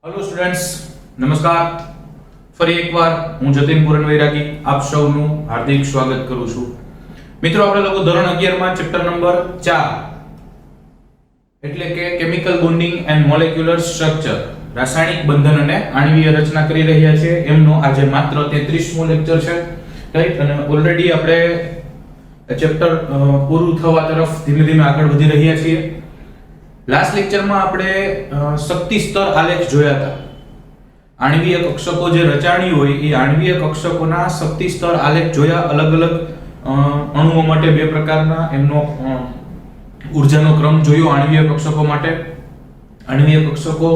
Hello students, नमस्कार। ફરી એકવાર હું જતીન પૂરન વૈરાગી આપ સૌનું હાર્દિક સ્વાગત કરું છું। મિત્રો, આપણે લોકો ધોરણ 11 માં ચેપ્ટર નંબર 4 એટલે કે chemical bonding and molecular structure, રાસાયણિક બંધન અને આણ્વીય રચના કરી રહ્યા છીએ। એમનો આજે માત્ર 33મો લેક્ચર છે, રાઈટ। અને ઓલરેડી આપણે ચેપ્ટર પૂરું થવા તરફ ધીમે ધીમે આગળ વધી રહ્યા છીએ। લાસ્ટ લેક્ચરમાં આપણે શક્તિ સ્તર આલેખ જોયા હતા। આણ્વીય કક્ષકો જે રચાણી હોય એ આણ્વીય કક્ષકોના શક્તિ સ્તર આલેખ જોયા। અલગ અલગ અણુઓ માટે બે પ્રકારના એમનો ઊર્જાનો ક્રમ જોયો। આણ્વીય કક્ષકો માટે આણ્વીય કક્ષકો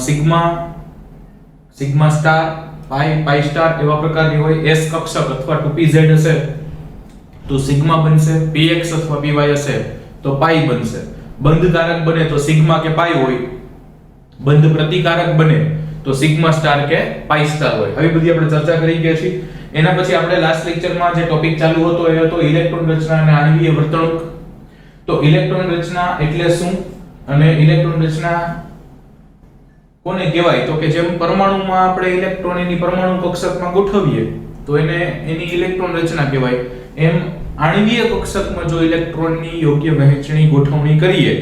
સિગ્મા, સિગ્મા સ્ટાર, પાઈ, પાઈ સ્ટાર એવા પ્રકારની હોય। s કક્ષક અથવા 2pz હશે તો સિગ્મા બનશે, px અથવા py હશે તો પાઈ બનશે। બંધકારક બને તો સિગ્મા કે પાઈ હોય, બંધ પ્રતિકારક બને તો સિગ્મા સ્ટાર કે પાઈ સ્ટાર હોય। આવી બધી આપણે ચર્ચા કરી ગયા છીએ। એના પછી આપણે લાસ્ટ લેક્ચરમાં જે ટોપિક ચાલુ હતો એ હતો ઇલેક્ટ્રોન રચના અને આણ્વીય વર્તણૂક। તો ઇલેક્ટ્રોન રચના એટલે શું અને ઇલેક્ટ્રોન રચના કોને કહેવાય? તો કે જેમ પરમાણુમાં આપણે ઇલેક્ટ્રોન એની પરમાણુ કક્ષકમાં ગોઠવીએ તો એને એની ઇલેક્ટ્રોન રચના કહેવાય। એમ આણ્વીય કક્ષકમાં જો ઇલેક્ટ્રોનની યોગ્ય વહેંચણી ગોઠવણી કરીએ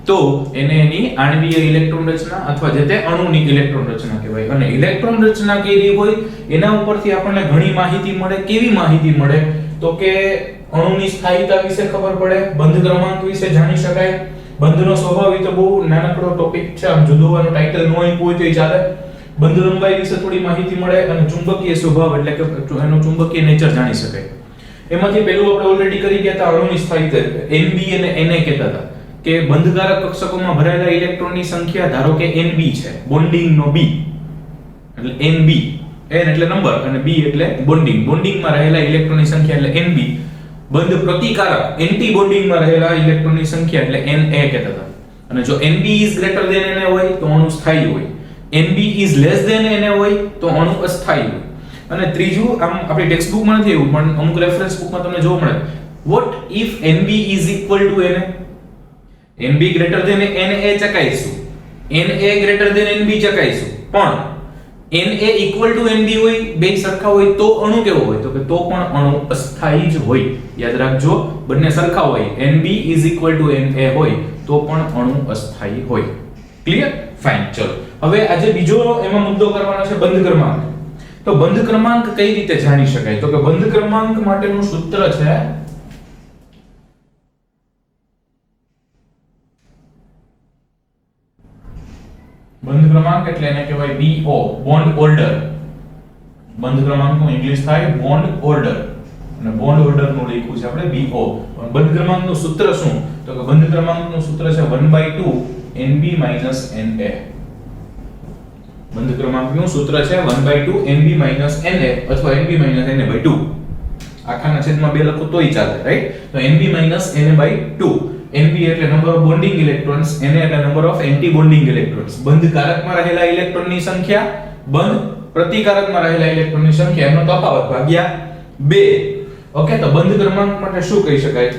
તો એને એની આણ્વીય ઇલેક્ટ્રોન રચના અથવા જે તે અણુની ઇલેક્ટ્રોન રચના કહેવાય। અને ઇલેક્ટ્રોન રચના કેવી હોય એના ઉપરથી આપણને ઘણી માહિતી મળે। કેવી માહિતી મળે? તો કે અણુની સ્થાયીતા વિશે ખબર પડે, બંધ ક્રમાંક વિશે જાણી શકાય। બંધનો સ્વભાવ એ તો બહુ નાનકડો ટોપિક છે, આમ જુદોવાનું ટાઇટલ ન આપ્યું હોય તો ચાલે। બંધ લંબાઈ વિશે થોડી માહિતી મળે અને ચુંબકીય સ્વભાવ એટલે કે એનો ચુંબકીય નેચર જાણી શકાય। એમાંથી પહેલું આપણે ઓલરેડી કરી ગયા હતા અણુની સ્થાયીતા, Nb અને Na કહેતા હતા કે બંધકારક કક્ષકોમાં ભરાયેલા ઇલેક્ટ્રોનની સંખ્યા ધારો કે Nb છે, બોન્ડિંગ નો B એટલે Nb, N એટલે નંબર અને B એટલે બોન્ડિંગ, બોન્ડિંગમાં રહેલા ઇલેક્ટ્રોનની સંખ્યા એટલે Nb। બંધ પ્રતિકારક એન્ટી બોન્ડિંગમાં રહેલા ઇલેક્ટ્રોનની સંખ્યા એટલે Na કહેતા હતા। અને જો Nb is greater than Na હોય તો અણુ સ્થાયી હોય, Nb is less than Na હોય તો અણુ અસ્થાયી હોય। અને ત્રીજું, આમ આપણી ટેક્સ્ટ બુકમાં નથી એવું પણ અમુક રેફરન્સ બુકમાં તમને જોવા મળે, what if Nb is equal to Na? Nb greater than Na ચકાઈશું, Na greater than Nb ચકાઈશું, પણ Na equal to Nb હોય, બે સરખા હોય તો અણુ કેવો હોય? તો કે તો પણ અણુ અસ્થાયી જ હોય। યાદ રાખજો, બંને સરખા હોય, Nb is equal to Na હોય તો પણ અણુ અસ્થાયી હોય। ક્લિયર? ફાઇન। ચલો હવે આજે બીજો એમાં મુદ્દો કરવાનો છે બંધ ક્રમાંક। તો બંધ ક્રમાંક કઈ રીતે જાણી શકાય? તો કે બંધ ક્રમાંક માટેનું સૂત્ર છે બંધ ક્રમાંક એટલે એને કહેવાય BO, બોન્ડ ઓર્ડર। બંધ ક્રમાંકનું ઇંગ્લિશ થાય બોન્ડ ઓર્ડર અને બોન્ડ ઓર્ડર નું લખ્યું છે આપણે BO। બંધ ક્રમાંકનું સૂત્ર શું? તો કે બંધ ક્રમાંકનું સૂત્ર છે 1/2 Nb - Na। બંધ ક્રમાંકનું સૂત્ર છે 1/2 Nb - Na અથવા Nb - Na/2। આખાના છેદમાં 2 લખો તોય ચાલે, રાઈટ? તો Nb - Na/2। Nb એટલે number of bonding electrons, Na એટલે number of anti bonding electrons. બંધ કારકમાં રહેલા ઇલેક્ટ્રોનની સંખ્યા, બંધ પ્રતિકારકમાં રહેલા ઇલેક્ટ્રોનની સંખ્યા એનો તફાવત ભાગ્યા 2। ઓકે, તો બંધ ક્રમાંક માટે શું કહી શકાય?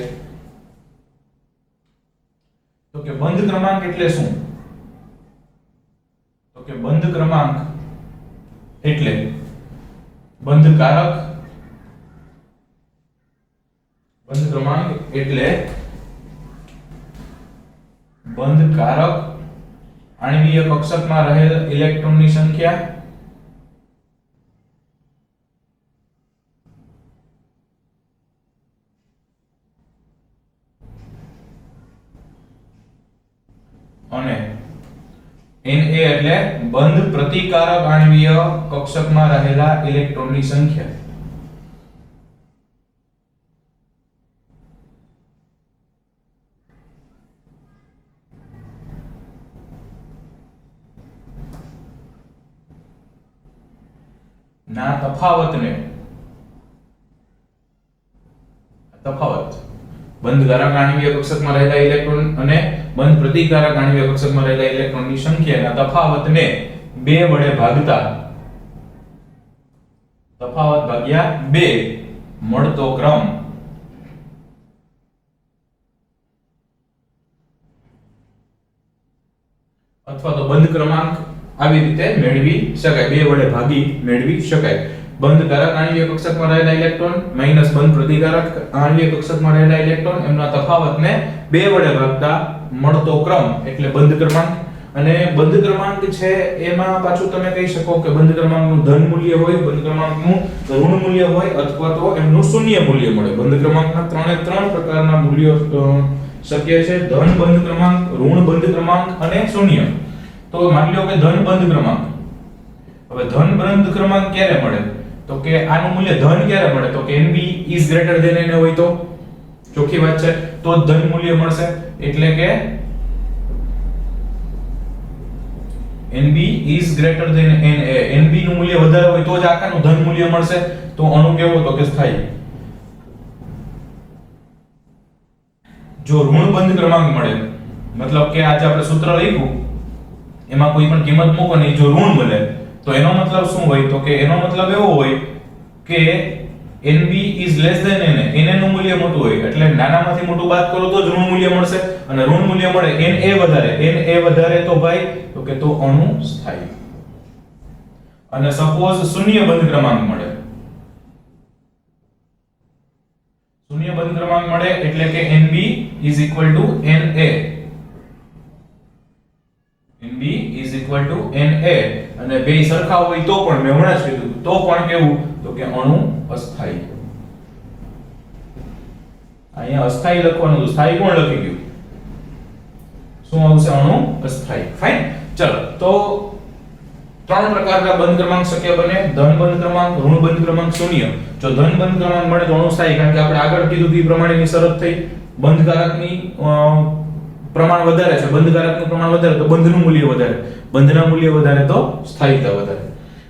તો કે બંધ ક્રમાંક એટલે શું? તો કે બંધ ક્રમાંક એટલે બંધકારક, બંધ ક્રમાંક એટલે બંધકારક આણ્વીય કક્ષકમાં રહેલ ઇલેક્ટ્રોનની સંખ્યા અને Na એટલે બંધ પ્રતિકારક આણ્વીય કક્ષકમાં રહેલા ઇલેક્ટ્રોનની સંખ્યા। ના તફાવતને, તફાવત બંધકારક આણ્વીય કક્ષકમાં રહેલા ઇલેક્ટ્રોન અને બંધ પ્રતિકારક આણ્વીય કક્ષકમાં રહેલા ઇલેક્ટ્રોનની સંખ્યાના તફાવતને 2 વડે ભાગતા તફાવત ભાગ્યા 2 મળતો ક્રમ અથવા તો બંધ ક્રમાંક આવી રીતે મેળવી શકાય, 2 વડે ભાગી મેળવી શકાય. બંધ કારક આણ્વીય કક્ષકમાં રહેલા ઇલેક્ટ્રોન માઈનસ બંધ પ્રતિકારક આણ્વીય કક્ષકમાં રહેલા ઇલેક્ટ્રોન એમના તફાવતને 2 વડે ભાગતા મળતો ક્રમ એટલે બંધ ક્રમાંક. અને બંધ ક્રમાંક છે એમાં પાછું તમે કહી શકો કે બંધ ક્રમાંકનું ધન મૂલ્ય હોય, બંધ ક્રમાંકનું ઋણ મૂલ્ય હોય અથવા તો એમનું શૂન્ય મૂલ્ય મળે. બંધ ક્રમાંકના 3 પ્રકારના મૂલ્યો શક્ય છે: ધન બંધ ક્રમાંક, ઋણ બંધ ક્રમાંક અને શૂન્ય. તો માની લો કે ધન બંધ ક્રમાંક. હવે ધન બંધ ક્રમાંક ક્યારે મળે? તો કે આનું મૂલ્ય ધન ક્યારે મળે? તો કે Nb is greater than Na હોય તો ચોખ્ખી વાત છે, તો જ ધન મૂલ્ય મળશે. એટલે કે Nb is greater than Na. Nb નું મૂલ્ય વધારે હોય તો જ આખાનું ધન મૂલ્ય મળશે. તો અણુ કેવો? તો કે સ્થાયી. જો ઋણ બંધ ક્રમાંક મળે, મતલબ કે આજે આપણે સૂત્ર લખ્યું એમાં કોઈ પણ કિંમત મૂકો ને જો ઋણ મળે તો એનો મતલબ શું હોય? તો કે એનો મતલબ એવો હોય કે Nb is less than Na. Na નું મૂલ્ય મોટું હોય એટલે નાનામાંથી મોટું બાદ કરો તો જ ઋણ મૂલ્ય મળશે. અને ઋણ મૂલ્ય મળે Na વધારે, Na વધારે તો ભાઈ તો કે તો અણુ સ્થાયી. અને સપોઝ શૂન્ય બંધ ક્રમાંક મળે, શૂન્ય બંધ ક્રમાંક મળે એટલે કે Nb is equal to Na. Nb is equal to Na અને બે સરખા હોય તો પણ મેં હમણાં જ કીધું તો પણ કેવું? તો કે અણુ અસ્થાયી. અહીંયા અસ્થાયી લખવાનું હતું, સ્થાયી કોણ લખી ગયું? શું આવશે? અણુ અસ્થાયી. ફાઇન. ચલો તો 3 પ્રકારના બંધ ક્રમાંક શક્ય બને: ધન બંધ ક્રમાંક, ઋણ બંધ ક્રમાંક, શૂન્ય. જો ધન બંધ ક્રમાંક મળે તો અણુ સ્થાયી, કારણ કે આપણે આગળ કીધું એ પ્રમાણેની શરત થઈ. બંધકારકની પ્રમાણ વધારે છે, બંધકારકનું પ્રમાણ વધારે તો બંધનું મૂલ્ય વધારે, બંધના મૂલ્ય વધારે તો સ્થાયીતા વધારે.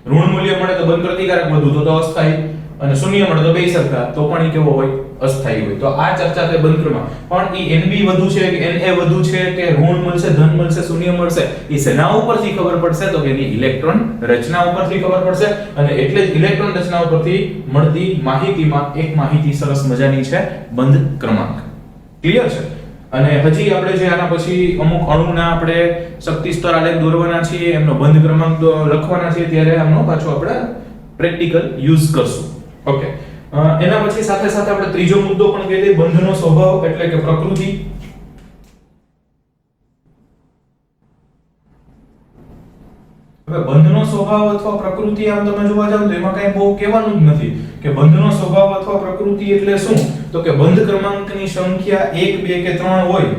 ઋણ મૂલ્ય મળે તો બંધ પ્રતિકારક વધુ તો અસ્થાયી, અને શૂન્ય મળે તો બે સરખા તો પણ એ કેવો હોય? અસ્થાયી હોય. તો આ ચર્ચા તે બંધ ક્રમાંક. પણ ઈ Nb વધુ છે કે Na વધુ છે કે ઋણ મળશે, ધન મળશે, શૂન્ય મળશે, ઈ શેના ઉપરથી ખબર પડશે? તો કે એની ઇલેક્ટ્રોન રચના ઉપરથી ખબર પડશે. અને એટલે જ ઇલેક્ટ્રોન રચના ઉપરથી મળતી માહિતીમાં એક માહિતી સરસ મજાની છે બંધ ક્રમાંક. ક્લિયર છે? અને હજી આપણે જે આના પછી અમુક અણુના આપણે શક્તિ સ્તર આલેખ દોરવાના છીએ, એમનો બંધ ક્રમાંક લખવાના છીએ, ત્યારે આનો પાછો આપણે પ્રેક્ટિકલ યુઝ કરશું. ઓકે. એના પછી સાથે સાથે આપણે ત્રીજો મુદ્દો પણ કહી દઈએ, બંધનો સ્વભાવ એટલે કે પ્રકૃતિ. હવે બંધનો સ્વભાવ અથવા પ્રકૃતિ આમ તમે જોવા જાવ તો એમાં કઈ બહુ કહેવાનું જ નથી કે બંધનો સ્વભાવ અથવા પ્રકૃતિ એટલે શું? તો કે બંધ ક્રમાંકની સંખ્યા 1 2 કે 3 હોય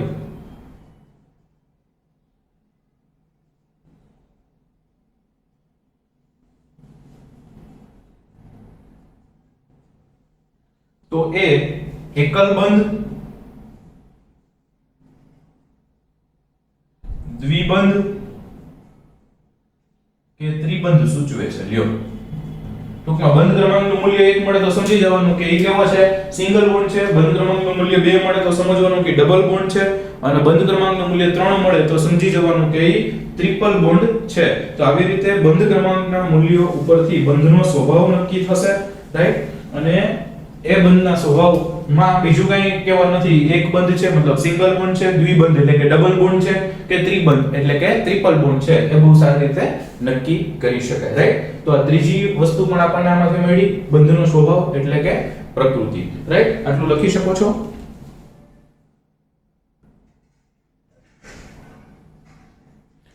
તો એ એકલ બંધ, દ્વિબંધ કે ત્રિબંધ સૂચવે છે. લ્યો ટૂંકમાં બંધ ક્રમાંકનું મૂલ્ય 1 મળે તો સમજી જવાનું કે એ કેવો છે? સિંગલ બોન્ડ છે. બંધ ક્રમાંકનું મૂલ્ય 2 મળે તો સમજવાનું કે ડબલ બોન્ડ છે. અને બંધ ક્રમાંકનું મૂલ્ય 3 મળે તો સમજી જવાનું કે એ ટ્રિપલ બોન્ડ છે. તો આવી રીતે બંધ ક્રમાંકના મૂલ્યો ઉપરથી બંધનો સ્વભાવ નક્કી થશે, રાઈટ? અને એ બંધના સ્વભાવમાં બીજું કંઈ કહેવા નથી. એક બંધ છે મતલબ સિંગલ બોન્ડ છે, દ્વિબંધ એટલે કે ડબલ બોન્ડ છે, કે ત્રિબંધ એટલે કે ટ્રિપલ બોન્ડ છે, એ બહુ સારી રીતે નક્કી કરી શકાય, રાઈટ? તો આ ત્રીજી વસ્તુ પણ આપણને આમાંથી મળી, બંધનો સ્વભાવ એટલે કે પ્રકૃતિ, રાઈટ? આટલું લખી શકો છો.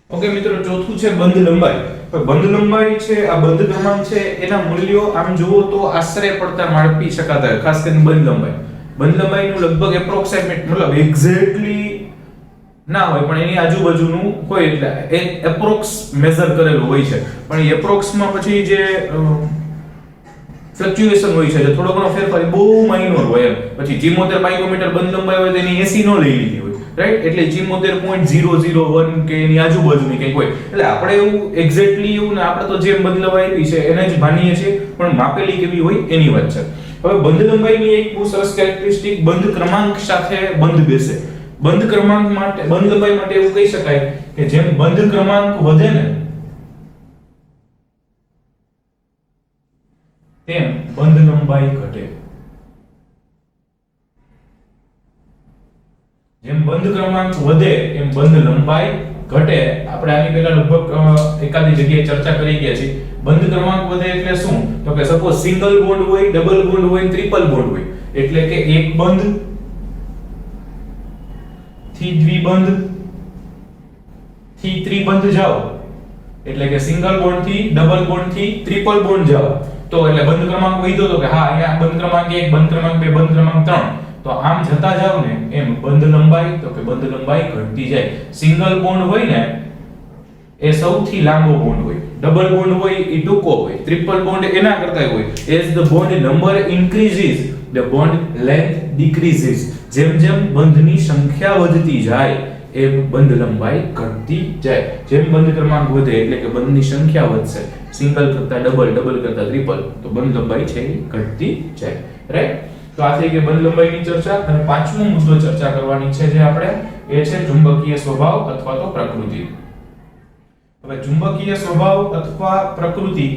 ઓકે મિત્રો, ચોથું છે બંધ લંબાઈ. બંધ લંબાઈ છે, આ બંધ ક્રમાંક છે, એના મૂલ્યો આમ જુઓ તો આશ્ચર્ય પડતા માપી શકાતા હોય, ખાસ કરીને બંધ લંબાઈ. બંધ લંબાઈનું લગભગ એપ્રોક્સિમેટ મતલબ એક્ઝેક્ટલી ના હોય પણ એની આજુબાજુનું હોય, એટલે એક એપ્રોક્સ મેઝર કરેલું હોય છે. પણ એ એપ્રોક્સમાં પછી જે ફ્લક્ચ્યુએશન હોય છે, જે થોડો ઘણો ફેરફાર બહુ માઇનોર હોય એમ. પછી 74 માઇક્રોમીટર બંધ લંબાઈ હોય તો એની 80 નો લઈ લીધી હોય, રાઈટ? એટલે 74.001 કે એની આજુબાજુની કંઈક હોય. એટલે આપણે એવું એક્ઝેક્ટલી એવું ને આપણે તો જેમ બંધ લંબાઈ આપી છે એને જ માનીએ છીએ, પણ માપેલી કેવી હોય એની વાત છે. હવે બંધ લંબાઈની એક બહુ સરસ કેરેક્ટરિસ્ટિક બંધ ક્રમાંક સાથે બંધ બેસે. બંધ ક્રમાંક માટે, બંધ લંબાઈ માટે એવું કહી શકાય કે જેમ બંધ ક્રમાંક વધે ને તેમ બંધ લંબાઈ ઘટે. જેમ બંધ ક્રમાંક વધે એમ બંધ લંબાઈ ઘટે. આપણે આની પહેલા લગભગ એકાદી જગ્યાએ ચર્ચા કરી ગયા છે. બંધ ક્રમાંક વધે એટલે શું? તો કે સપોઝ સિંગલ બોન્ડ હોય, ડબલ બોન્ડ હોય, ટ્રિપલ બોન્ડ હોય, એટલે કે એક બંધ થી દ્વિબંધ થી ત્રિબંધ જાઓ, એટલે કે સિંગલ બોન્ડ થી ડબલ બોન્ડ થી ટ્રિપલ બોન્ડ જાઓ, તો એટલે બંધ ક્રમાંક વધ્યો તો કે હા અહીંયા બંધ ક્રમાંક 1, બંધ ક્રમાંક 2, બંધ ક્રમાંક 3, તો આમ જતા જાવ ને એમ બંધ લંબાઈ, તો કે બંધ લંબાઈ ઘટતી જાય. સિંગલ બોન્ડ હોય ને એ સૌથી લાંબો બોન્ડ હોય, ડબલ બોન્ડ હોય એ ટૂંકો હોય, ટ્રિપલ બોન્ડ એના કરતા હોય. As the bond number increases the bond length decreases. જેમ જેમ બંધની સંખ્યા વધતી જાય એમ બંધ લંબાઈ ઘટતી જાય. જેમ બંધ ક્રમાંક વધે એટલે કે બંધની સંખ્યા વધશે, સિંગલ કરતા ડબલ, ડબલ કરતા ટ્રિપલ, તો બંધ લંબાઈ છે એ ઘટતી જાય. રાઈટ? તો આ થઈ ગઈ બંધ લંબાઈની ચર્ચા. અને પાંચમો મુદ્દો ચર્ચા કરવાની છે જે આપણે એ છે ચુંબકીય સ્વભાવ અથવા તો પ્રકૃતિ. હવે ચુંબકીય સ્વભાવ અથવા પ્રકૃતિ,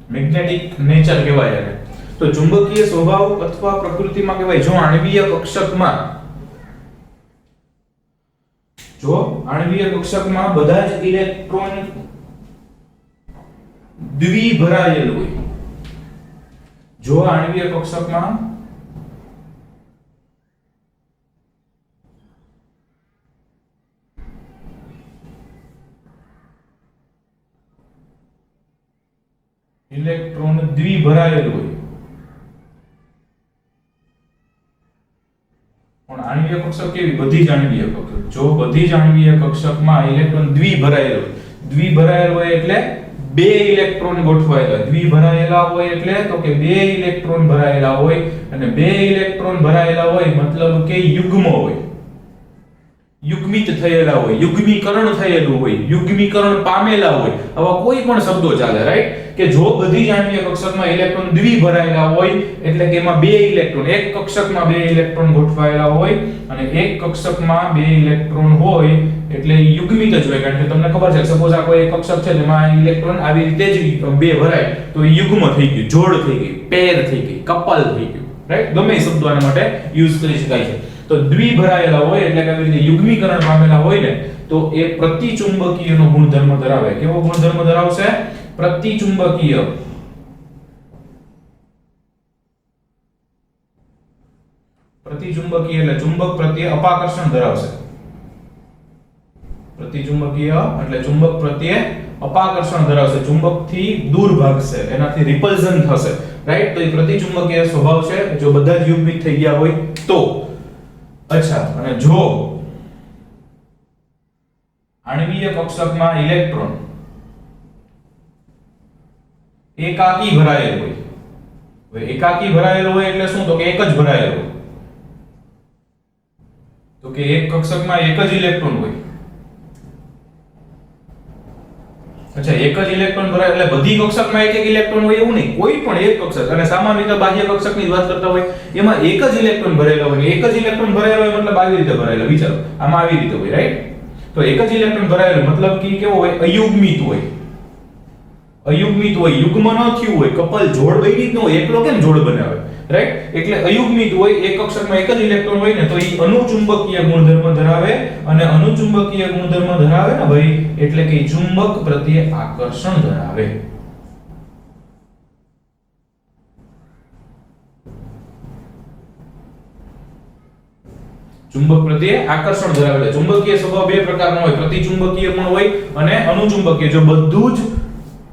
મેગ્નેટિક નેચર કહેવાય એને. તો ચુંબકીય સ્વભાવ અથવા પ્રકૃતિમાં કહેવાય જો આણ્વીય કક્ષકમાં બધા જ ઇલેક્ટ્રોન દ્વિભરાયેલ હોય. જો આણ્વીય કક્ષકમાં ઇલેક્ટ્રોન દ્વિભરાયેલ હોય, પણ આણ્વીય કક્ષક કેવી? બધી જ આણ્વીય કક્ષક. જો બધી જ આણ્વીય કક્ષકમાં ઇલેક્ટ્રોન દ્વિભરાયેલ હોય, દ્વિભરાયેલ હોય એટલે બે ઇલેક્ટ્રોન ગોઠવાયેલા. દ્વિભરાયેલા હોય એટલે તો કે બે ઇલેક્ટ્રોન ભરાયેલા હોય, અને બે ઇલેક્ટ્રોન ભરાયેલા હોય મતલબ કે યુગ્મ હોય, યુગ્મિત થયેલા હોય, યુગ્મીકરણ થયેલું હોય, યુગ્મીકરણ પામેલા હોય, આવા કોઈ પણ શબ્દો ચાલે. રાઈટ? કે જો બધી જ આણ્વીય કક્ષકમાં ઇલેક્ટ્રોન દ્વિભરાયેલા હોય એટલે કે એમાં બે ઇલેક્ટ્રોન, એક કક્ષકમાં બે ઇલેક્ટ્રોન ગોઠવાયેલા હોય અને એક કક્ષકમાં બે ઇલેક્ટ્રોન હોય એટલે યુગ્મિત જ હોય. કારણ કે તમને ખબર છે સપોઝ આ કોઈ એક કક્ષક છે જેમાં ઇલેક્ટ્રોન આવી રીતે જ બે ભરાય તો યુગ્મ થઈ ગયું, જોડ થઈ ગઈ, પેર થઈ ગઈ, કપલ થઈ ગયું. રાઈટ? ગમે એ શબ્દો આના માટે યુઝ કરી શકાય છે. તો દ્વિભરાયેલા હોય એટલે કે આવી રીતે યુગ્મીકરણ પામેલા હોય ને તો એ પ્રતિચુંબકીયનો ગુણધર્મ ધરાવે. કેવો ગુણધર્મ ધરાવશે? પ્રતિચુંબકીય. પ્રતિચુંબકીય એટલે ચુંબક પ્રત્યે અપાકર્ષણ ધરાવશે. પ્રતિચુંબકીય એટલે ચુંબક પ્રત્યે અપાકર્ષણ ધરાવશે, ચુંબકથી દૂર ભાગશે, એનાથી રિપલ્ઝન થશે. રાઈટ? તો એ પ્રતિચુંબકીય સ્વભાવ છે જો બધા જ યુગ્મિત થઈ ગયા હોય તો. અચ્છા, અને જો આણ્વીય કક્ષકમાં ઇલેક્ટ્રોન એકાકી ભરાયેલ હોય. હવે એકાકી ભરાયેલ હોય એટલે શું? તો કે એક જ ભરાયેલ હોય. તો કે એક કક્ષકમાં એક જ ઇલેક્ટ્રોન હોય. અચ્છા, એક જ ઇલેક્ટ્રોન ભરાય એટલે બધી કક્ષકમાં એક એક ઇલેક્ટ્રોન હોય એવું નહીં, કોઈ પણ એક કક્ષક. અને સામાન્ય રીતે બાહ્ય કક્ષકની વાત કરતા હોય એમાં એક જ ઇલેક્ટ્રોન ભરેલો હોય. એક જ ઇલેક્ટ્રોન ભરેલો હોય મતલબ આવી રીતે ભરેલો. વિચારો, આમાં આવી રીતે હોય. રાઈટ? તો એક જ ઇલેક્ટ્રોન ભરાયેલો મતલબ કે કેવો હોય? અયુગ્મિત હોય. અયુગ્મિત હોય, યુગ્મ ન થયું હોય, કપલ જોડ બની જ ન હોય, એકલો કેમ જોડ બનાવે? રાઈટ? એટલે અયુગ્મિત હોય, એક કક્ષકમાં એક જ ઇલેક્ટ્રોન હોય ને તો એ અનુચુંબકીય ગુણધર્મ ધરાવે. અને અનુચુંબકીય ગુણધર્મ ધરાવે ને ભાઈ એટલે કે ચુંબક પ્રત્યે આકર્ષણ ધરાવે. ચુંબક પ્રત્યે આકર્ષણ ધરાવે. ચુંબકીય સ્વભાવ બે પ્રકારનો હોય, પ્રતિચુંબકીય પણ હોય અને અનુચુંબકીય. જો બધું જ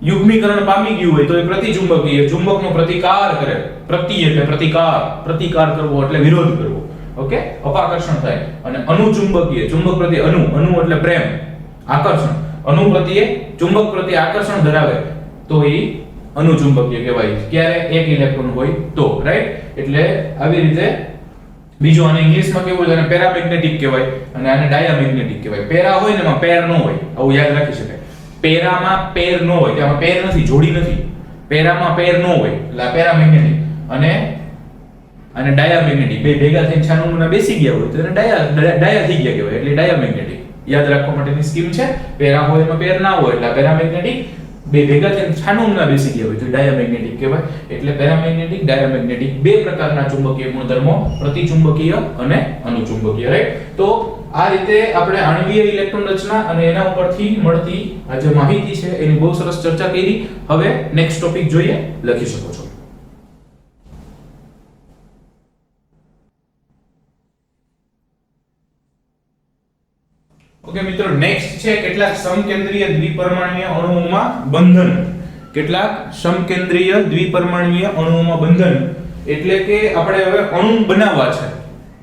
યુગ્મીકરણ પામી ગયું હોય તો એ પ્રતિચુંબકીય, ચુંબકનો પ્રતિકાર કરે. પ્રતિ એટલે પ્રતિકાર, પ્રતિકાર કરવો એટલે વિરોધ કરવો. ઓકે? અપાકર્ષણ થાય. અને અનુચુંબકીય, ચુંબક પ્રત્યે અનુ એટલે પ્રેમ, આકર્ષણ. અનુ પ્રત્યે ચુંબક પ્રત્યે આકર્ષણ ધરાવે તો એ અનુચુંબકીય કહેવાય. ક્યારે? એક ઇલેક્ટ્રોન હોય તો. રાઈટ? એટલે આવી રીતે. બીજું આને ઇંગ્લિશમાં કેવું હોય? આને પેરામેગ્નેટિક કહેવાય અને આને ડાયામેગ્નેટિક કહેવાય. પેરા હોય ને એમાં પેર ન હોય, આવું યાદ રાખી શકાય. પેરામાં પેર ન હોય, તેમાં પેર નથી, જોડી નથી. પેરામાં પેર ન હોય એટલે આ પેરામેગ્નેટિક. અને ડાયામેગ્નેટિક બે ભેગા થઈને છાનુંના બેસી ગયા હોય તો એને ડાયા થઈ ગયા કહેવાય, એટલે ડાયામેગ્નેટિક. યાદ રાખવા માટેની સ્કીમ છે. પેરા હોય એમાં પેર ના હોય એટલે પેરામેગ્નેટિક, બે ભેગા થઈને છાનું ના બેસી ગયા હોય તો ડાયામેગ્નેટિક કહેવાય. એટલે પેરામેગ્નેટિક, ડાયામેગ્નેટિક બે પ્રકારના ચુંબકીય ગુણધર્મો, પ્રતિચુંબકીય અને અનુચુંબકીય, રાઈટ. તો આ રીતે આપણે આણ્વીય ઇલેક્ટ્રોન રચના અને એના ઉપરથી મળતી આ જે માહિતી છે એની બહુ સરસ ચર્ચા કરી. હવે નેક્સ્ટ ટોપિક જોઈએ, લખી શકો છો. ઓકે મિત્રો, નેક્સ્ટ છે કેટલાક સમકેન્દ્રીય દ્વિપરમાણુય અણુઓમાં બંધન. કેટલાક સમકેન્દ્રીય દ્વિપરમાણુય અણુઓમાં બંધન એટલે કે આપણે હવે અણુ બનાવવા છે,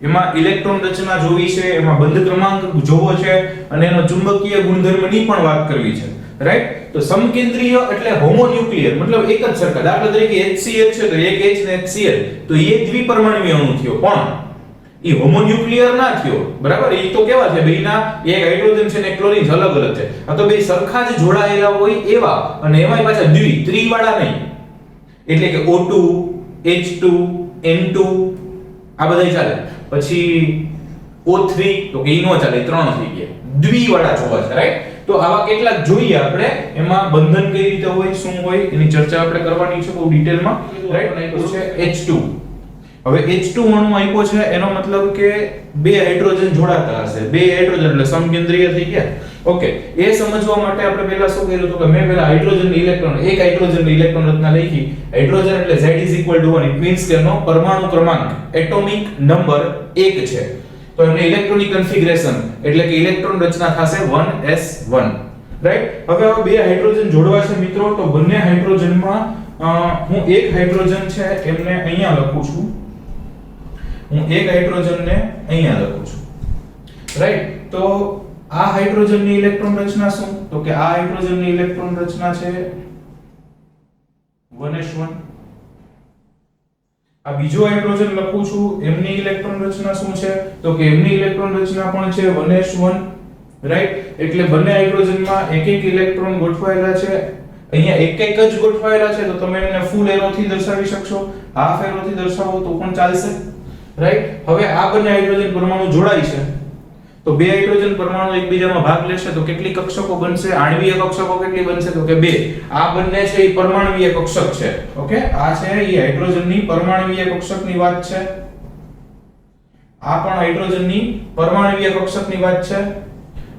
એમાં ઇલેક્ટ્રોન રચના જોવી છે, એમાં બંધ ક્રમાંક જોવો છે અને એનો ચુંબકીય ગુણધર્મની પણ વાત કરવી છે, રાઈટ. તો સમકેન્દ્રીય એટલે હોમોન્યુક્લિયર, મતલબ એક જ સરખા. દાખલા તરીકે HCl છે તો એક H ને HCl, તો એ દ્વિપરમાણુય અણુ થયો, પણ એ હોમોન્યુક્લિયર ના થયો, બરાબર. એ તો કેવા છે, બેયના એક હાઇડ્રોજન છે ને એક ક્લોરીન અલગ અલગ છે. આ તો બે સરખા જ જોડાયેલા હોય એવા, અને એમાંય પાછા ત્રિવાળા નહીં. એટલે કે O2, H2, N2 આ બધાય ચાલે. પછી O3 તો કે ઈ નો ચાલે, ત્રણ થઈ ગયા. દ્વિવાળા જોવા છે, રાઈટ. તો આવા કેટલાક જોઈએ આપણે, એમાં બંધન કઈ રીતે હોય, શું હોય, એની ચર્ચા આપણે કરવાની છે બહુ ડિટેલમાં, રાઈટ. તો છે H2. હવે H2 અણુ આપ્યો છે, એનો મતલબ કે બે હાઇડ્રોજન જોડાતા હશે. બે હાઇડ્રોજન એટલે સમકેન્દ્રીય થઈ ગયા. ઓકે, એ સમજવા માટે આપણે પહેલા શું કર્યું હતું કે મેં પહેલા હાઇડ્રોજનની ઇલેક્ટ્રોન, એક હાઇડ્રોજનની ઇલેક્ટ્રોન રચના લખી. હાઇડ્રોજન એટલે Z = 1, ઇટ મીન્સ કે એનો પરમાણુ ક્રમાંક, એટોમિક નંબર 1 છે. તો એમને ઇલેક્ટ્રોનિક કન્ફિગરેશન એટલે કે ઇલેક્ટ્રોન રચના થશે 1s1, રાઈટ. હવે આ બે હાઇડ્રોજન જોડવા છે મિત્રો, તો બંને હાઇડ્રોજનમાં હું એક હાઇડ્રોજન છે એમને અહીંયા લખું છું, હું એક હાઇડ્રોજનને અહીંયા લખું છું, રાઈટ. તો આ હાઇડ્રોજનની ઇલેક્ટ્રોન રચના શું, તો કે આ હાઇડ્રોજનની ઇલેક્ટ્રોન રચના છે 1s1. આ બીજો હાઇડ્રોજન લખું છું, એમની ઇલેક્ટ્રોન રચના શું છે, તો કે એમની ઇલેક્ટ્રોન રચના પણ છે 1s1, રાઈટ. એટલે બંને હાઇડ્રોજનમાં એક એક ઇલેક્ટ્રોન ગોઠવાયેલા છે. અહીંયા એક એક જ ગોઠવાયેલા છે તો તમે એમને ફૂલ એરોથી દર્શાવી શકશો, હાફ એરોથી દર્શાવો તો પણ ચાલશે, રાઈટ. હવે આ બંને હાઇડ્રોજન પરમાણુ જોડાય છે, તો બે હાઇડ્રોજન પરમાણુ એકબીજામાં ભાગ લેશે તો કેટલી કક્ષકો બનશે, આણ્વીય કક્ષકો કેટલી બનશે, તો કે 2. આ બંને છે એ પરમાણુય કક્ષક છે. ઓકે, આ છે એ હાઇડ્રોજનની પરમાણુય કક્ષકની વાત છે, આ પણ હાઇડ્રોજનની પરમાણુય કક્ષકની વાત છે.